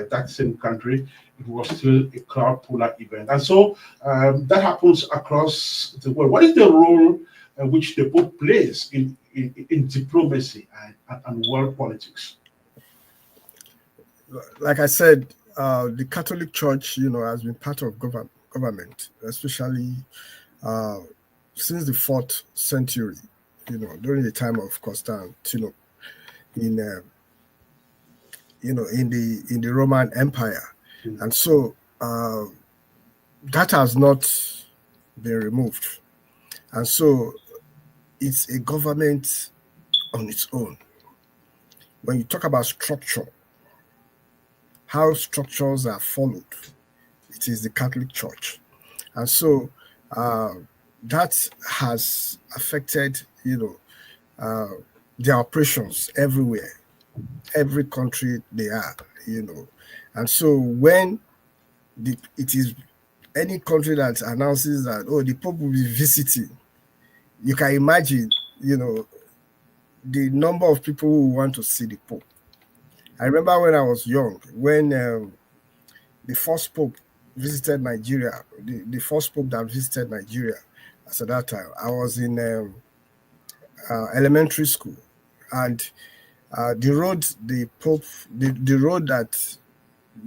that same country, it was still a crowd puller event. And so that happens across the world. What is the role which the Pope plays in diplomacy and world politics? Like I said, the Catholic Church, has been part of government, especially since the 4th century, during the time of Constantine, in the Roman Empire. And so that has not been removed. And so it's a government on its own. When you talk about structure, how structures are followed, it is the Catholic Church. And so that has affected, their operations everywhere, every country they are, And so when it is any country that announces that, the Pope will be visiting, you can imagine, the number of people who want to see the Pope. I remember when I was young, when the first Pope visited Nigeria, the first Pope that visited Nigeria, as at that time, I was in elementary school. And The road the road that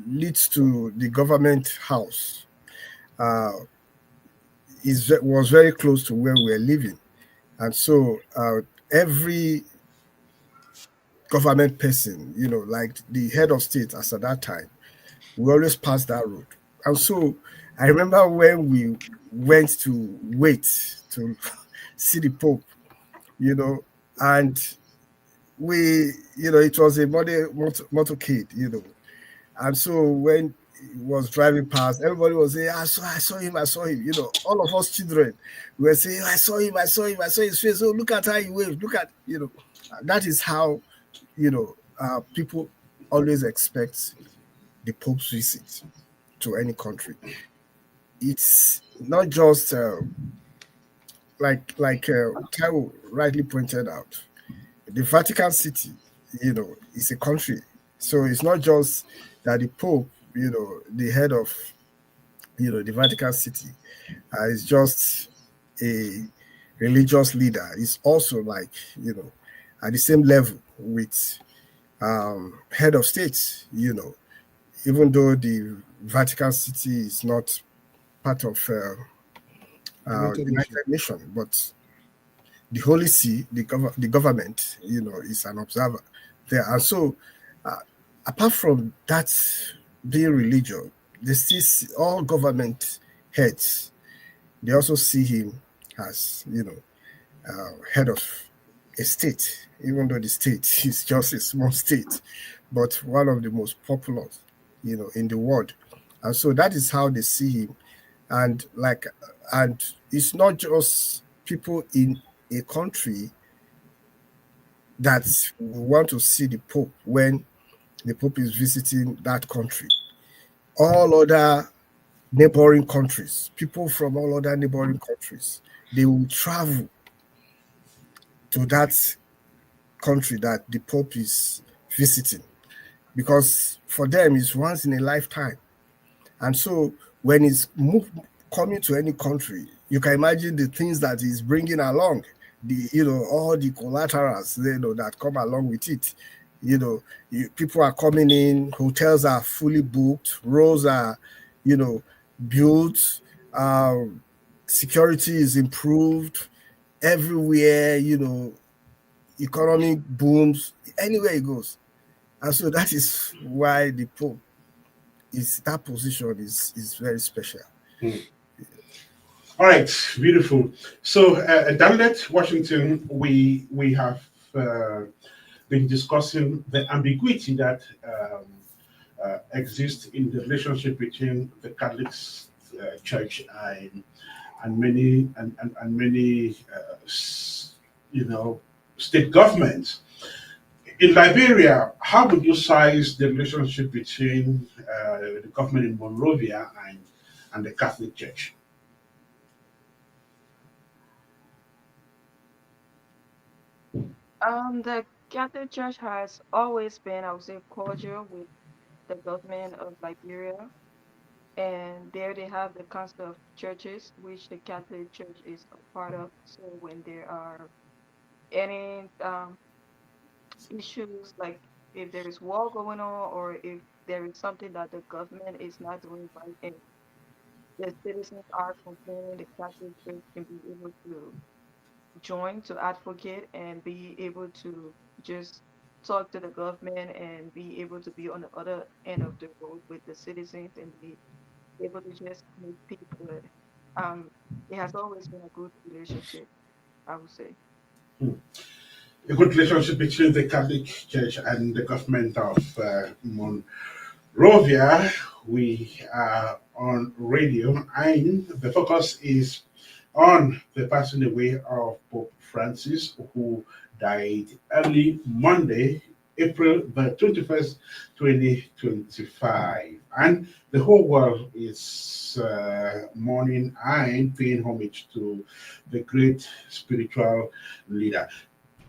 leads to the government house uh, was very close to where we were living, and so every government person, like the head of state as at that time, we always pass that road. And so I remember when we went to wait to see the Pope, and we, it was a motorcade, and so when he was driving past, everybody was saying, I saw him, I saw him. All of us children were saying, I saw him, I saw him, I saw his face. Oh, look at how he waved. Look at, that is how, people always expect the Pope's visit to any country. It's not just like Taiwo rightly pointed out. The Vatican City, is a country. So it's not just that the Pope, the head of, the Vatican City, is just a religious leader. It's also like, at the same level with head of state, even though the Vatican City is not part of the United Nations, but the Holy See, the government, is an observer there. And so, apart from that being religious, they see all government heads. They also see him as, head of a state, even though the state is just a small state, but one of the most populous, in the world. And so that is how they see him. And it's not just people in a country that want to see the Pope when the Pope is visiting that country. All other neighboring countries, people from all other neighboring countries, they will travel to that country that the Pope is visiting, because for them it's once in a lifetime. And so when he's coming to any country, you can imagine the things that he's bringing along, all the collaterals, that come along with it. People are coming in, hotels are fully booked, roads are, built, security is improved everywhere, economic booms anywhere he goes. And so that is why the Pope that position is very special. All right, beautiful. So, Danlette, Washington, we have been discussing the ambiguity that exists in the relationship between the Catholic Church and many state governments. In Liberia, how would you size the relationship between the government in Monrovia and the Catholic Church? The Catholic Church has always been, I would say, cordial with the government of Liberia, and there they have the Council of Churches, which the Catholic Church is a part of. So when there are any issues, like if there is war going on, or if there is something that the government is not doing right, and the citizens are complaining, the Catholic Church can be able to join to advocate and be able to just talk to the government and be able to be on the other end of the road with the citizens and be able to just make peace good. Um, it has always been a good relationship, I would say. A good relationship between the Catholic Church and the government of Monrovia. We are on radio, and the focus is on the passing away of Pope Francis, who died early Monday, April the 21st, 2025. And the whole world is mourning and paying homage to the great spiritual leader.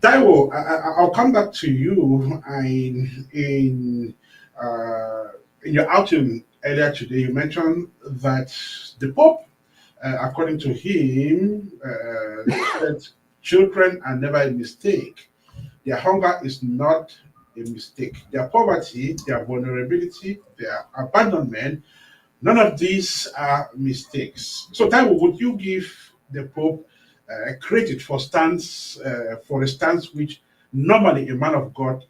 Taiwo, I'll come back to you. In your outing earlier today, you mentioned that the Pope, according to him, said children are never a mistake. Their hunger is not a mistake. Their poverty, their vulnerability, their abandonment, none of these are mistakes. So, Taiwo, would you give the Pope credit for a stance which normally a man of God,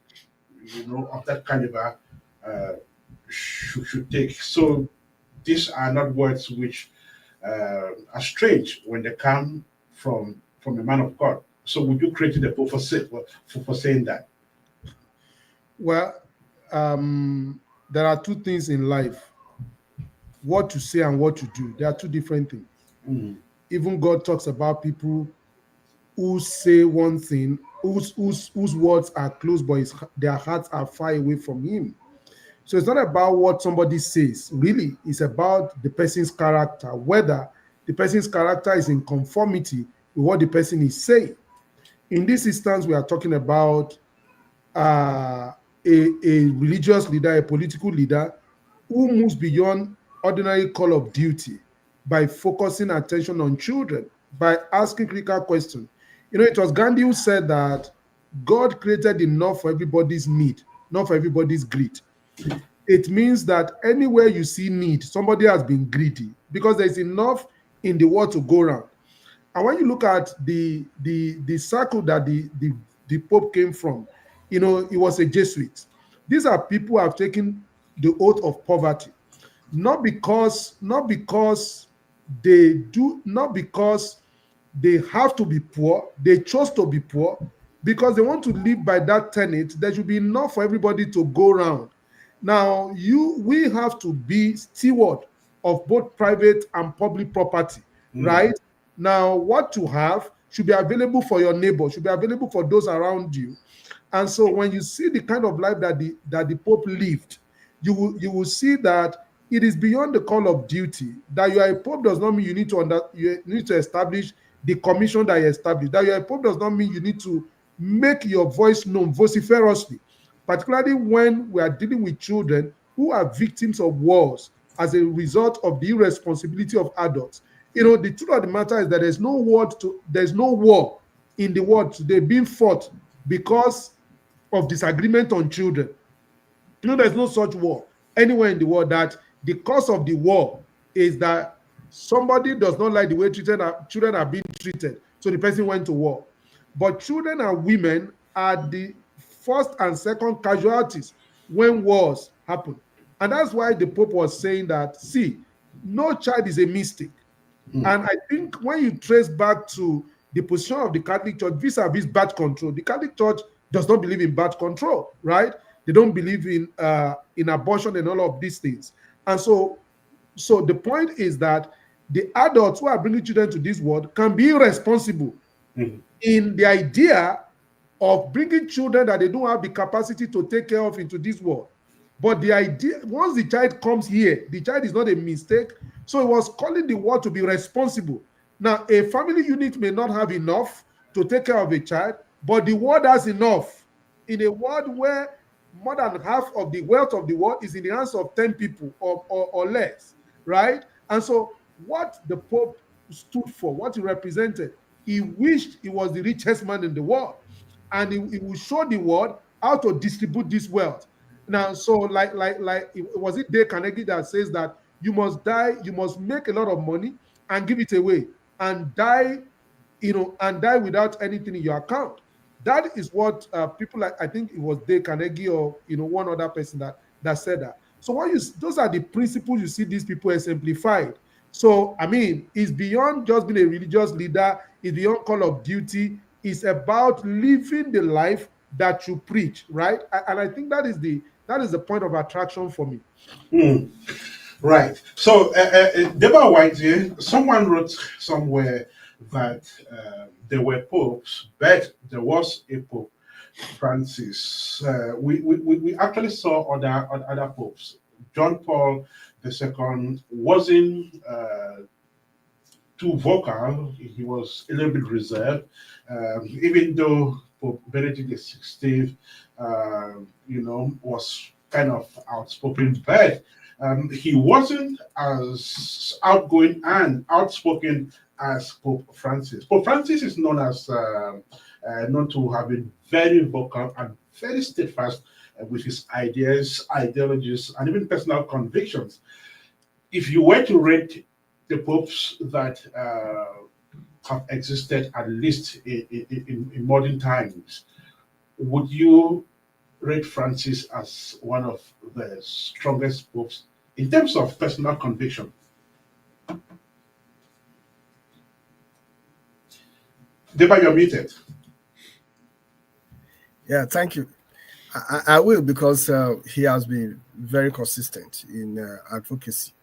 of that caliber, uh, should take? So, these are not words which are strange when they come from a man of God. So, would you credit the Pope for saying that? Well, there are two things in life: what to say and what to do. There are two different things. Mm, Even God talks about people who say one thing, whose words are close, but their hearts are far away from Him. So it's not about what somebody says, really, it's about the person's character, whether the person's character is in conformity with what the person is saying. In this instance, we are talking about uh, a religious leader, a political leader who moves beyond ordinary call of duty by focusing attention on children, by asking critical questions. It was Gandhi who said that God created enough for everybody's need, not for everybody's greed. It means that anywhere you see need, somebody has been greedy because there's enough in the world to go around. And when you look at the circle that the Pope came from, he was a Jesuit. These are people who have taken the oath of poverty, not because they do, not because they have to be poor, they chose to be poor, because they want to live by that tenet. There should be enough for everybody to go around. Now, we have to be steward of both private and public property, mm, right? Now, what you have should be available for your neighbor, should be available for those around you. And so when you see the kind of life that the Pope lived, you will see that it is beyond the call of duty. That you are a Pope does not mean you need to establish the commission that you established. That you are a Pope does not mean you need to make your voice known vociferously, particularly when we are dealing with children who are victims of wars as a result of the irresponsibility of adults. The truth of the matter is that there's no war in the world today being fought because of disagreement on children. There's no such war anywhere in the world that the cause of the war is that somebody does not like the way children are being treated, so the person went to war. But children and women are the first and second casualties when wars happen. And that's why the Pope was saying that, see, no child is a mistake. mm, And I think when you trace back to the position of the Catholic Church vis-a-vis birth control, the Catholic Church does not believe in birth control, right? They don't believe in abortion and all of these things. And so the point is that the adults who are bringing children to this world can be irresponsible mm, in the idea of bringing children that they don't have the capacity to take care of into this world. But the idea, once the child comes here, the child is not a mistake. So it was calling the world to be responsible. Now, a family unit may not have enough to take care of a child, but the world has enough. In a world where more than half of the wealth of the world is in the hands of 10 people or less, right? And so what the Pope stood for, what he represented, he wished he was the richest man in the world. And he will show the world how to distribute this wealth. Now, so like was it Dale Carnegie that says that you must die, you must make a lot of money and give it away and die, and die without anything in your account. That is what people like, I think it was Dale Carnegie or one other person that said that. So those are the principles you see these people exemplified. So I mean, it's beyond just being a religious leader, it's beyond call of duty, it's about living the life that you preach, right? And I think that is the point of attraction for me. mm. Right. So, Deba Uwadiae, someone wrote somewhere that there were popes, but there was a Pope Francis. We actually saw other popes. John Paul II wasn't too vocal. He was a little bit reserved, even though Pope Benedict XVI, was kind of outspoken, but he wasn't as outgoing and outspoken as Pope Francis. Pope Francis is known as known to have been very vocal and very steadfast with his ideas, ideologies, and even personal convictions. If you were to rate the popes that have existed at least in modern times, would you rate Francis as one of the strongest popes in terms of personal conviction? Deba, you're muted. Yeah, thank you. I will, because he has been very consistent in advocacy,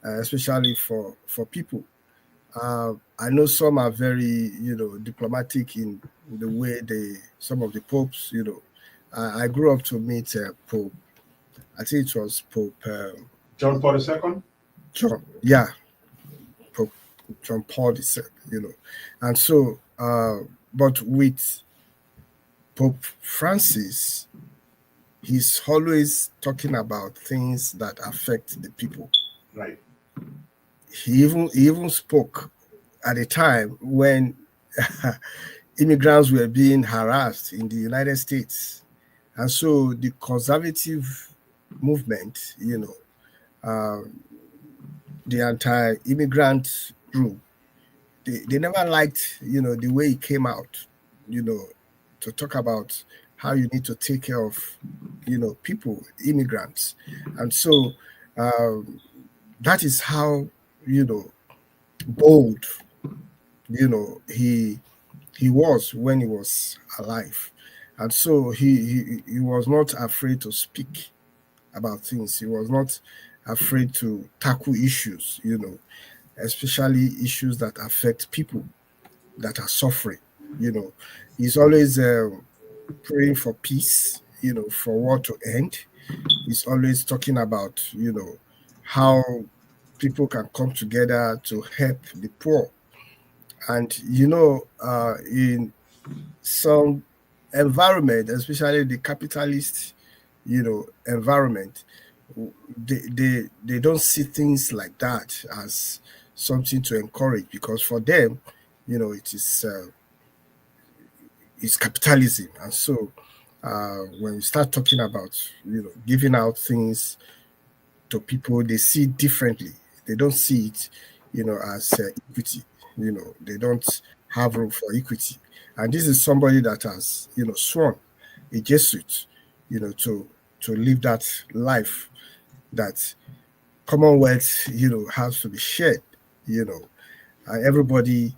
especially for people. I know some are very, diplomatic in the way some of the popes, I grew up to meet Pope. I think it was Pope John Paul II? John. Yeah, Pope John Paul II. And so, but with Pope Francis, he's always talking about things that affect the people. Right. He even spoke at a time when immigrants were being harassed in the United States. And so the conservative movement, the anti-immigrant group, they never liked, the way he came out, to talk about how you need to take care of, people, immigrants. And so that is how, bold, he was when he was alive. And so he was not afraid to speak about things. He was not afraid to tackle issues, especially issues that affect people that are suffering. He's always praying for peace, for war to end. He's always talking about, how people can come together to help the poor. And, in some environment, especially the capitalist, environment, they don't see things like that as something to encourage, because for them, it is it's capitalism. And so when you start talking about giving out things to people, they see it differently. They don't see it as equity. They don't have room for equity. And this is somebody that has sworn, a Jesuit, to live that life that Commonwealth has to be shared, and everybody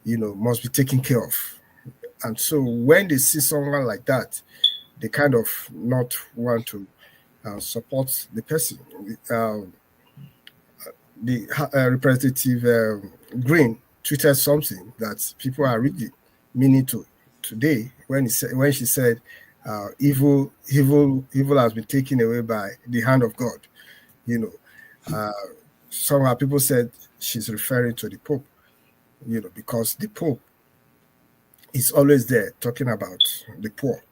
must be taken care of. And so when they see someone like that, they kind of not want to support the person. The representative Green tweeted something that people are reading, meaning to today, when she said, evil has been taken away by the hand of God. Somehow people said she's referring to the Pope, because the Pope is always there talking about the poor,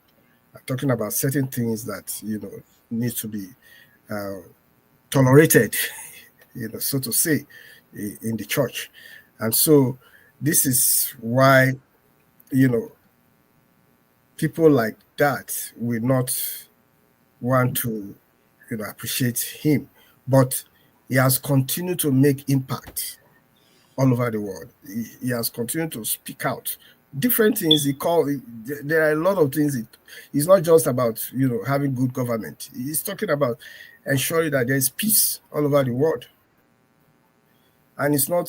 talking about certain things that need to be tolerated, so to say, in the church. And so this is why people like that will not want to appreciate him, but he has continued to make impact all over the world. He has continued to speak out different things. There are a lot of things. It's not just about having good government. He's talking about ensuring that there is peace all over the world, and it's not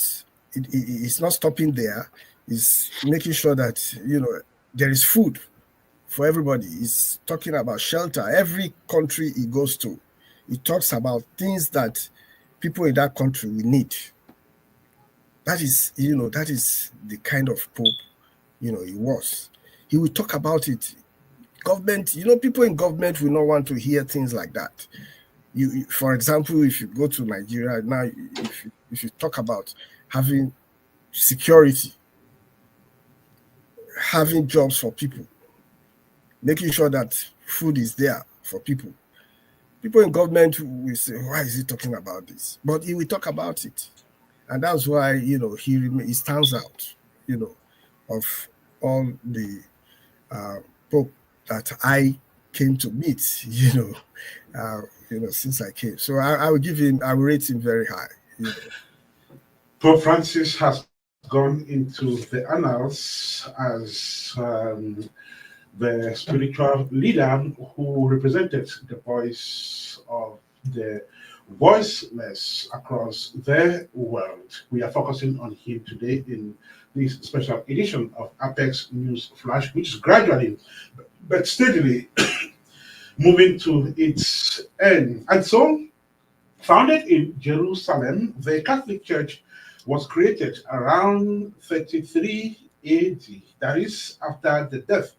stopping there. It's making sure that there is food for everybody. He's talking about shelter. Every country he goes to, he talks about things that people in that country will need. That is the kind of Pope he was. He will talk about it. Government, people in government will not want to hear things like that. For example, if you go to Nigeria now, if you talk about having security, having jobs for people, making sure that food is there for people, people in government will say, why is he talking about this? But he will talk about it. And that's why, he stands out, of all the Pope that I came to meet, since I came. So I will give him, I will rate him very high, you know. Pope Francis has gone into the annals as the spiritual leader who represented the voice of the voiceless across the world. We are focusing on him today in this special edition of Apex News Flash, which is gradually but steadily moving to its end. And so, founded in Jerusalem, the Catholic Church was created around 33 AD, that is, after the death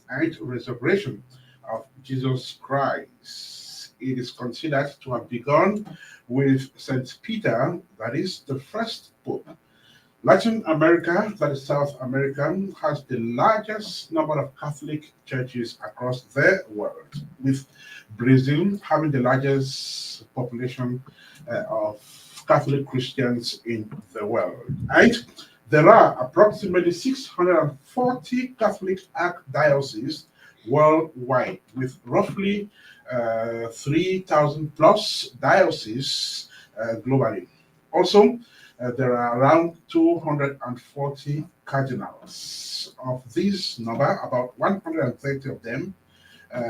and resurrection of Jesus Christ. It is considered to have begun with St. Peter, that is, the first pope. Latin America, that is South America, has the largest number of Catholic churches across the world, with Brazil having the largest population of Catholic Christians in the world. And there are approximately 640 Catholic archdioceses worldwide, with roughly 3,000 plus dioceses globally. Also, there are around 240 cardinals. Of this number, about 130 of them uh,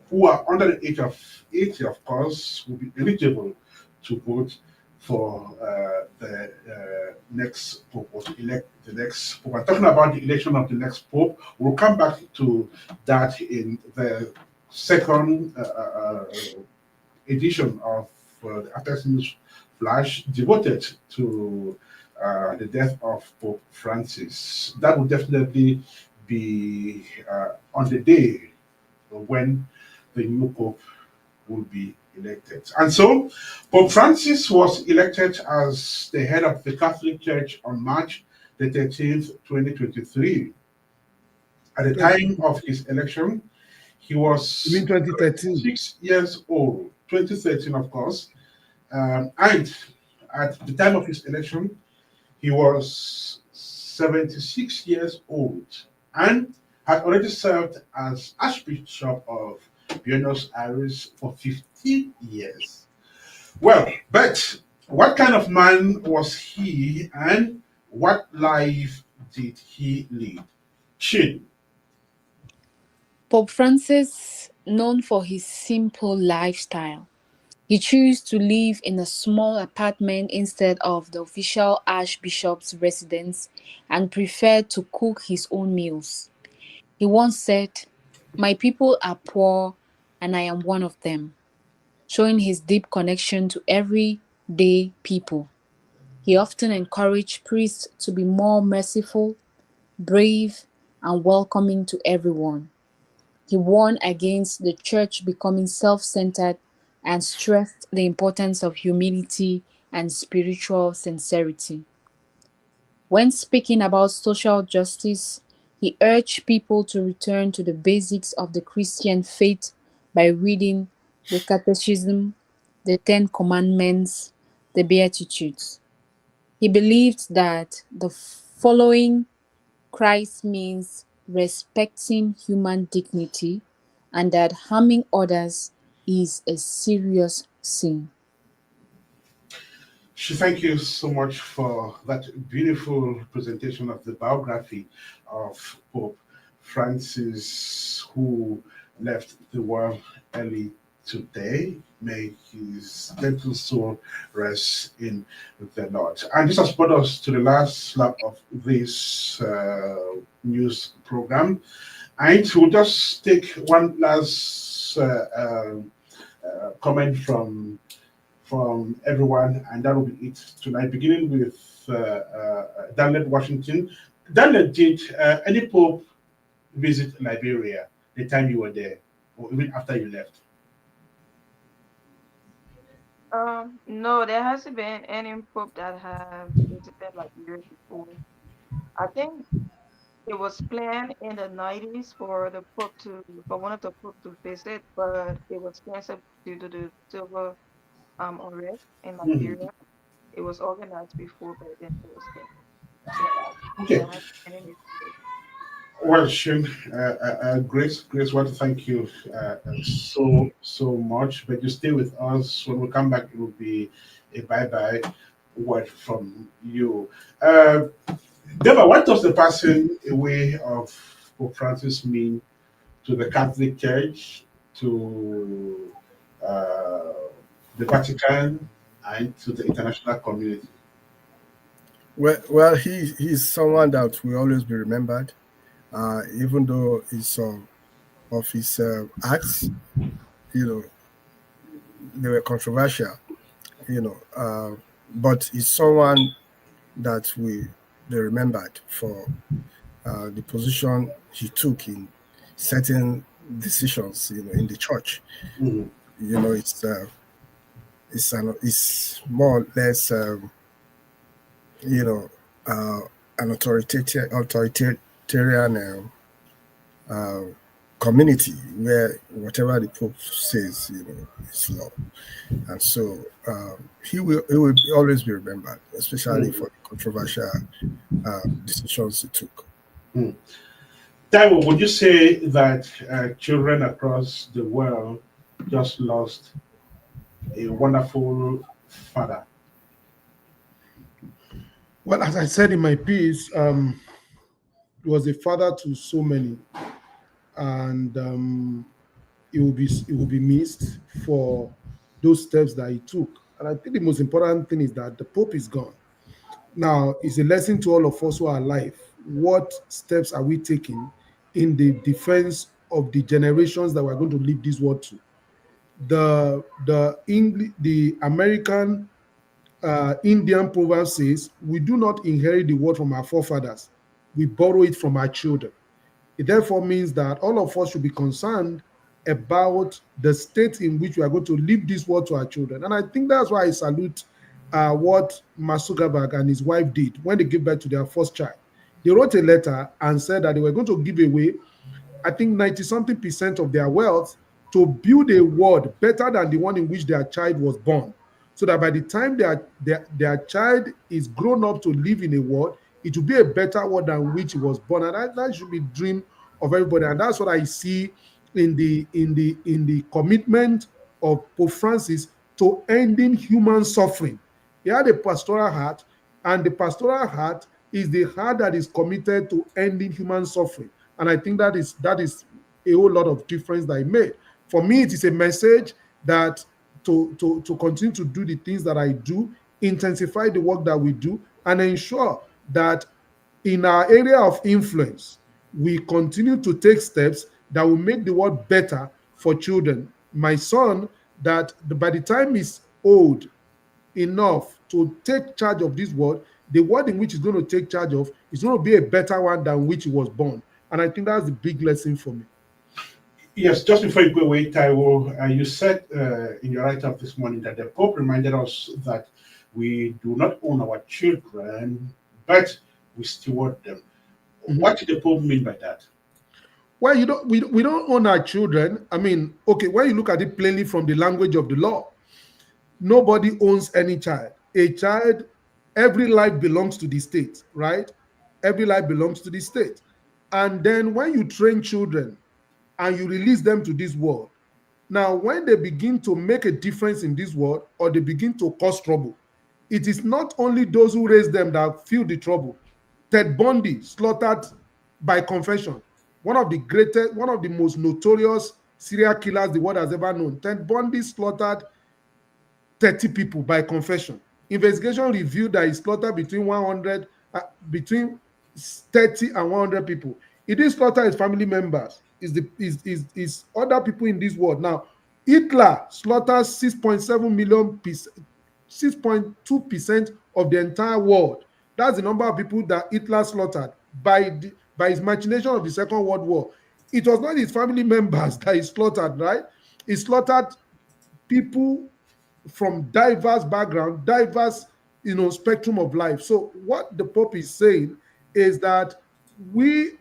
who are under the age of 80, of course, will be eligible to vote for the next pope or to elect the next pope. I'm talking about the election of the next pope. We'll come back to that in the second edition of the Apex News Flash devoted to the death of Pope Francis. That will definitely be on the day when the new Pope will be elected. And so, Pope Francis was elected as the head of the Catholic Church on March the 13th, 2023. At the time of his election, he was You mean 2013? 6 years old, 2013, of course. And at the time of his election, he was 76 years old and had already served as Archbishop of Buenos Aires for 15 years. Well, but what kind of man was he and what life did he lead? Shin. Pope Francis, known for his simple lifestyle, he chose to live in a small apartment instead of the official archbishop's residence and preferred to cook his own meals. He once said, "My people are poor and I am one of them," showing his deep connection to everyday people. He often encouraged priests to be more merciful, brave, and welcoming to everyone. He warned against the church becoming self centered and stressed the importance of humility and spiritual sincerity. When speaking about social justice, he urged people to return to the basics of the Christian faith by reading the Catechism, the Ten Commandments, the Beatitudes. He believed that the following Christ means respecting human dignity and that harming others is a serious sin. Thank you so much for that beautiful presentation of the biography of Pope Francis, who left the world early today. May his gentle soul rest in the Lord. And this has brought us to the last lap of this news program. And we'll just take one last comment from everyone, and that will be it tonight, beginning with Danlette, Washington. Danlette, did any Pope visit Liberia the time you were there, or even after you left? No, there hasn't been any pope that have visited Liberia before. I think it was planned in the 90s for for one of the pope to visit, but it was canceled due to the civil unrest in Mhm. Liberia. It was organized before, but then it was canceled. So there Okay, hasn't been any. Well, Shin, Grace, want to thank you so much. But you stay with us. When we come back, it will be a bye bye word from you. Deba, what does the passing away of Pope Francis mean to the Catholic Church, to uh, the Vatican, and to the international community? Well, he's someone that will always be remembered, even though he's of his acts, you know, they were controversial, you know, but he's someone that will be remembered for the position he took in certain decisions, in the church. Mhm. It's more or less, you know, uh, an authoritarian uh, community where whatever the Pope says, is law. And so he will always be remembered, especially Mhm. for the controversial decisions he took. Mhm. Taiwo, would you say that children across the world just lost a wonderful father? Well, as I said in my piece, he was a father to so many, and it will be missed for those steps that he took. And I think the most important thing is that the Pope is gone. Now, it's a lesson to all of us who are alive. What steps are we taking in the defense of the generations that we're going to leave this world to? The American Indian proverb says, "We do not inherit the world from our forefathers; we borrow it from our children." It therefore means that all of us should be concerned about the state in which we are going to leave this world to our children. And I think that's why I salute what Marcel and his wife did when they gave birth to their first child. They wrote a letter and said that they were going to give away, I think, 90 something percent of their wealth to build a world better than the one in which their child was born. So that by the time their child is grown up to live in a world, it will be a better world than which he was born. And that should be dream of everybody. And that's what I see in the commitment of Pope Francis to ending human suffering. He had a pastoral heart, and the pastoral heart is the heart that is committed to ending human suffering. And I think that is a whole lot of difference that I made. For me, it is a message that to continue to do the things that I do, intensify the work that we do, and ensure that in our area of influence, we continue to take steps that will make the world better for children. My son, that by the time he's old enough to take charge of this world, the world in which he's going to take charge of is going to be a better one than which he was born. And I think that's the big lesson for me. Yes, just before you go away, Taiwo, you said in your write-up this morning that the Pope reminded us that we do not own our children, but we steward them. Mhm. What did the Pope mean by that? Well, we don't own our children. I mean, okay, when you look at it plainly from the language of the law, nobody owns any child. A child, every life belongs to the state, right? Every life belongs to the state. And then when you train children and you release them to this world, now when they begin to make a difference in this world or they begin to cause trouble, it is not only those who raise them that feel the trouble. Ted Bundy slaughtered by confession, one of the most notorious serial killers the world has ever known. Ted Bundy slaughtered 30 people by confession. Investigation revealed that he slaughtered between 30 and 100 people. He didn't slaughter his family members. Is other people in this world. Now, Hitler slaughtered 6.7 million, 6.2% of the entire world. That's the number of people that Hitler slaughtered by his machination of the Second World War. It was not his family members that he slaughtered, right? He slaughtered people from diverse background, diverse spectrum of life. So what the Pope is saying is that when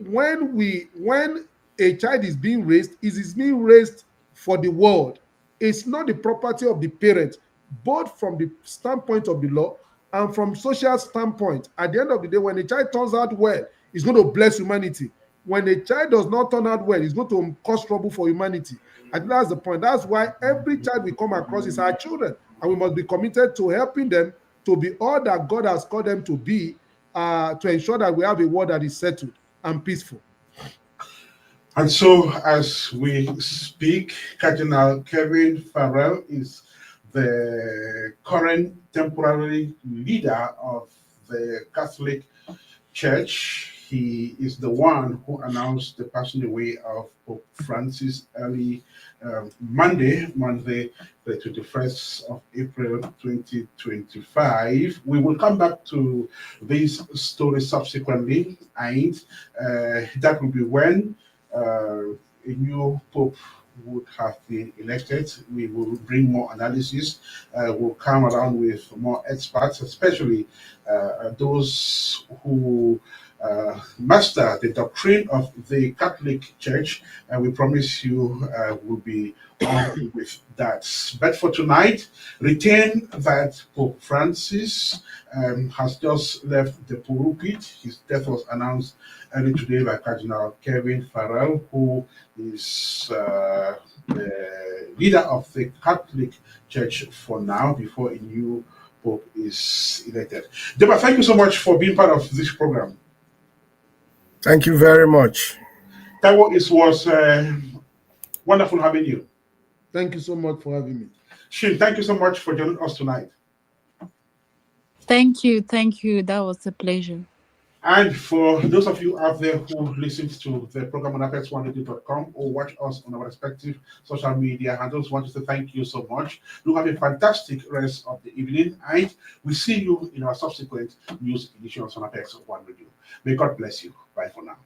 a child is being raised, it is being raised for the world. It's not the property of the parent, both from the standpoint of the law and from social standpoint. At the end of the day, when a child turns out well, it's going to bless humanity. when a child does not turn out well, it's going to cause trouble for humanity. I think that's the point. That's why every child we come across is our children, and we must be committed to helping them to be all that God has called them to be, to ensure that we have a world that is settled and peaceful. And so, as we speak, Cardinal Kevin Farrell is the current temporary leader of the Catholic Church. He is the one who announced the passing away of Pope Francis early Monday, the 21st of April 2025. We will come back to this story subsequently, and that will be when a new Pope would have been elected. We will bring more analysis. We'll come around with more experts, especially those who master the doctrine of the Catholic Church, and we promise you will be on with that. But for tonight, retain that Pope Francis has just left the pulpit. His death was announced early today by Cardinal Kevin Farrell, who is the leader of the Catholic Church for now, before a new Pope is elected. Deba, thank you so much for being part of this program. Thank you very much. Taiwo, it was wonderful having you. Thank you so much for having me. Shin, thank you so much for joining us tonight. Thank you. That was a pleasure. And for those of you out there who listened to the program on apex1radio.com or watch us on our respective social media handles, want to say thank you so much. You have a fantastic rest of the evening, and we see you in our subsequent news editions on Apex One Radio. May God bless you. Bye for now.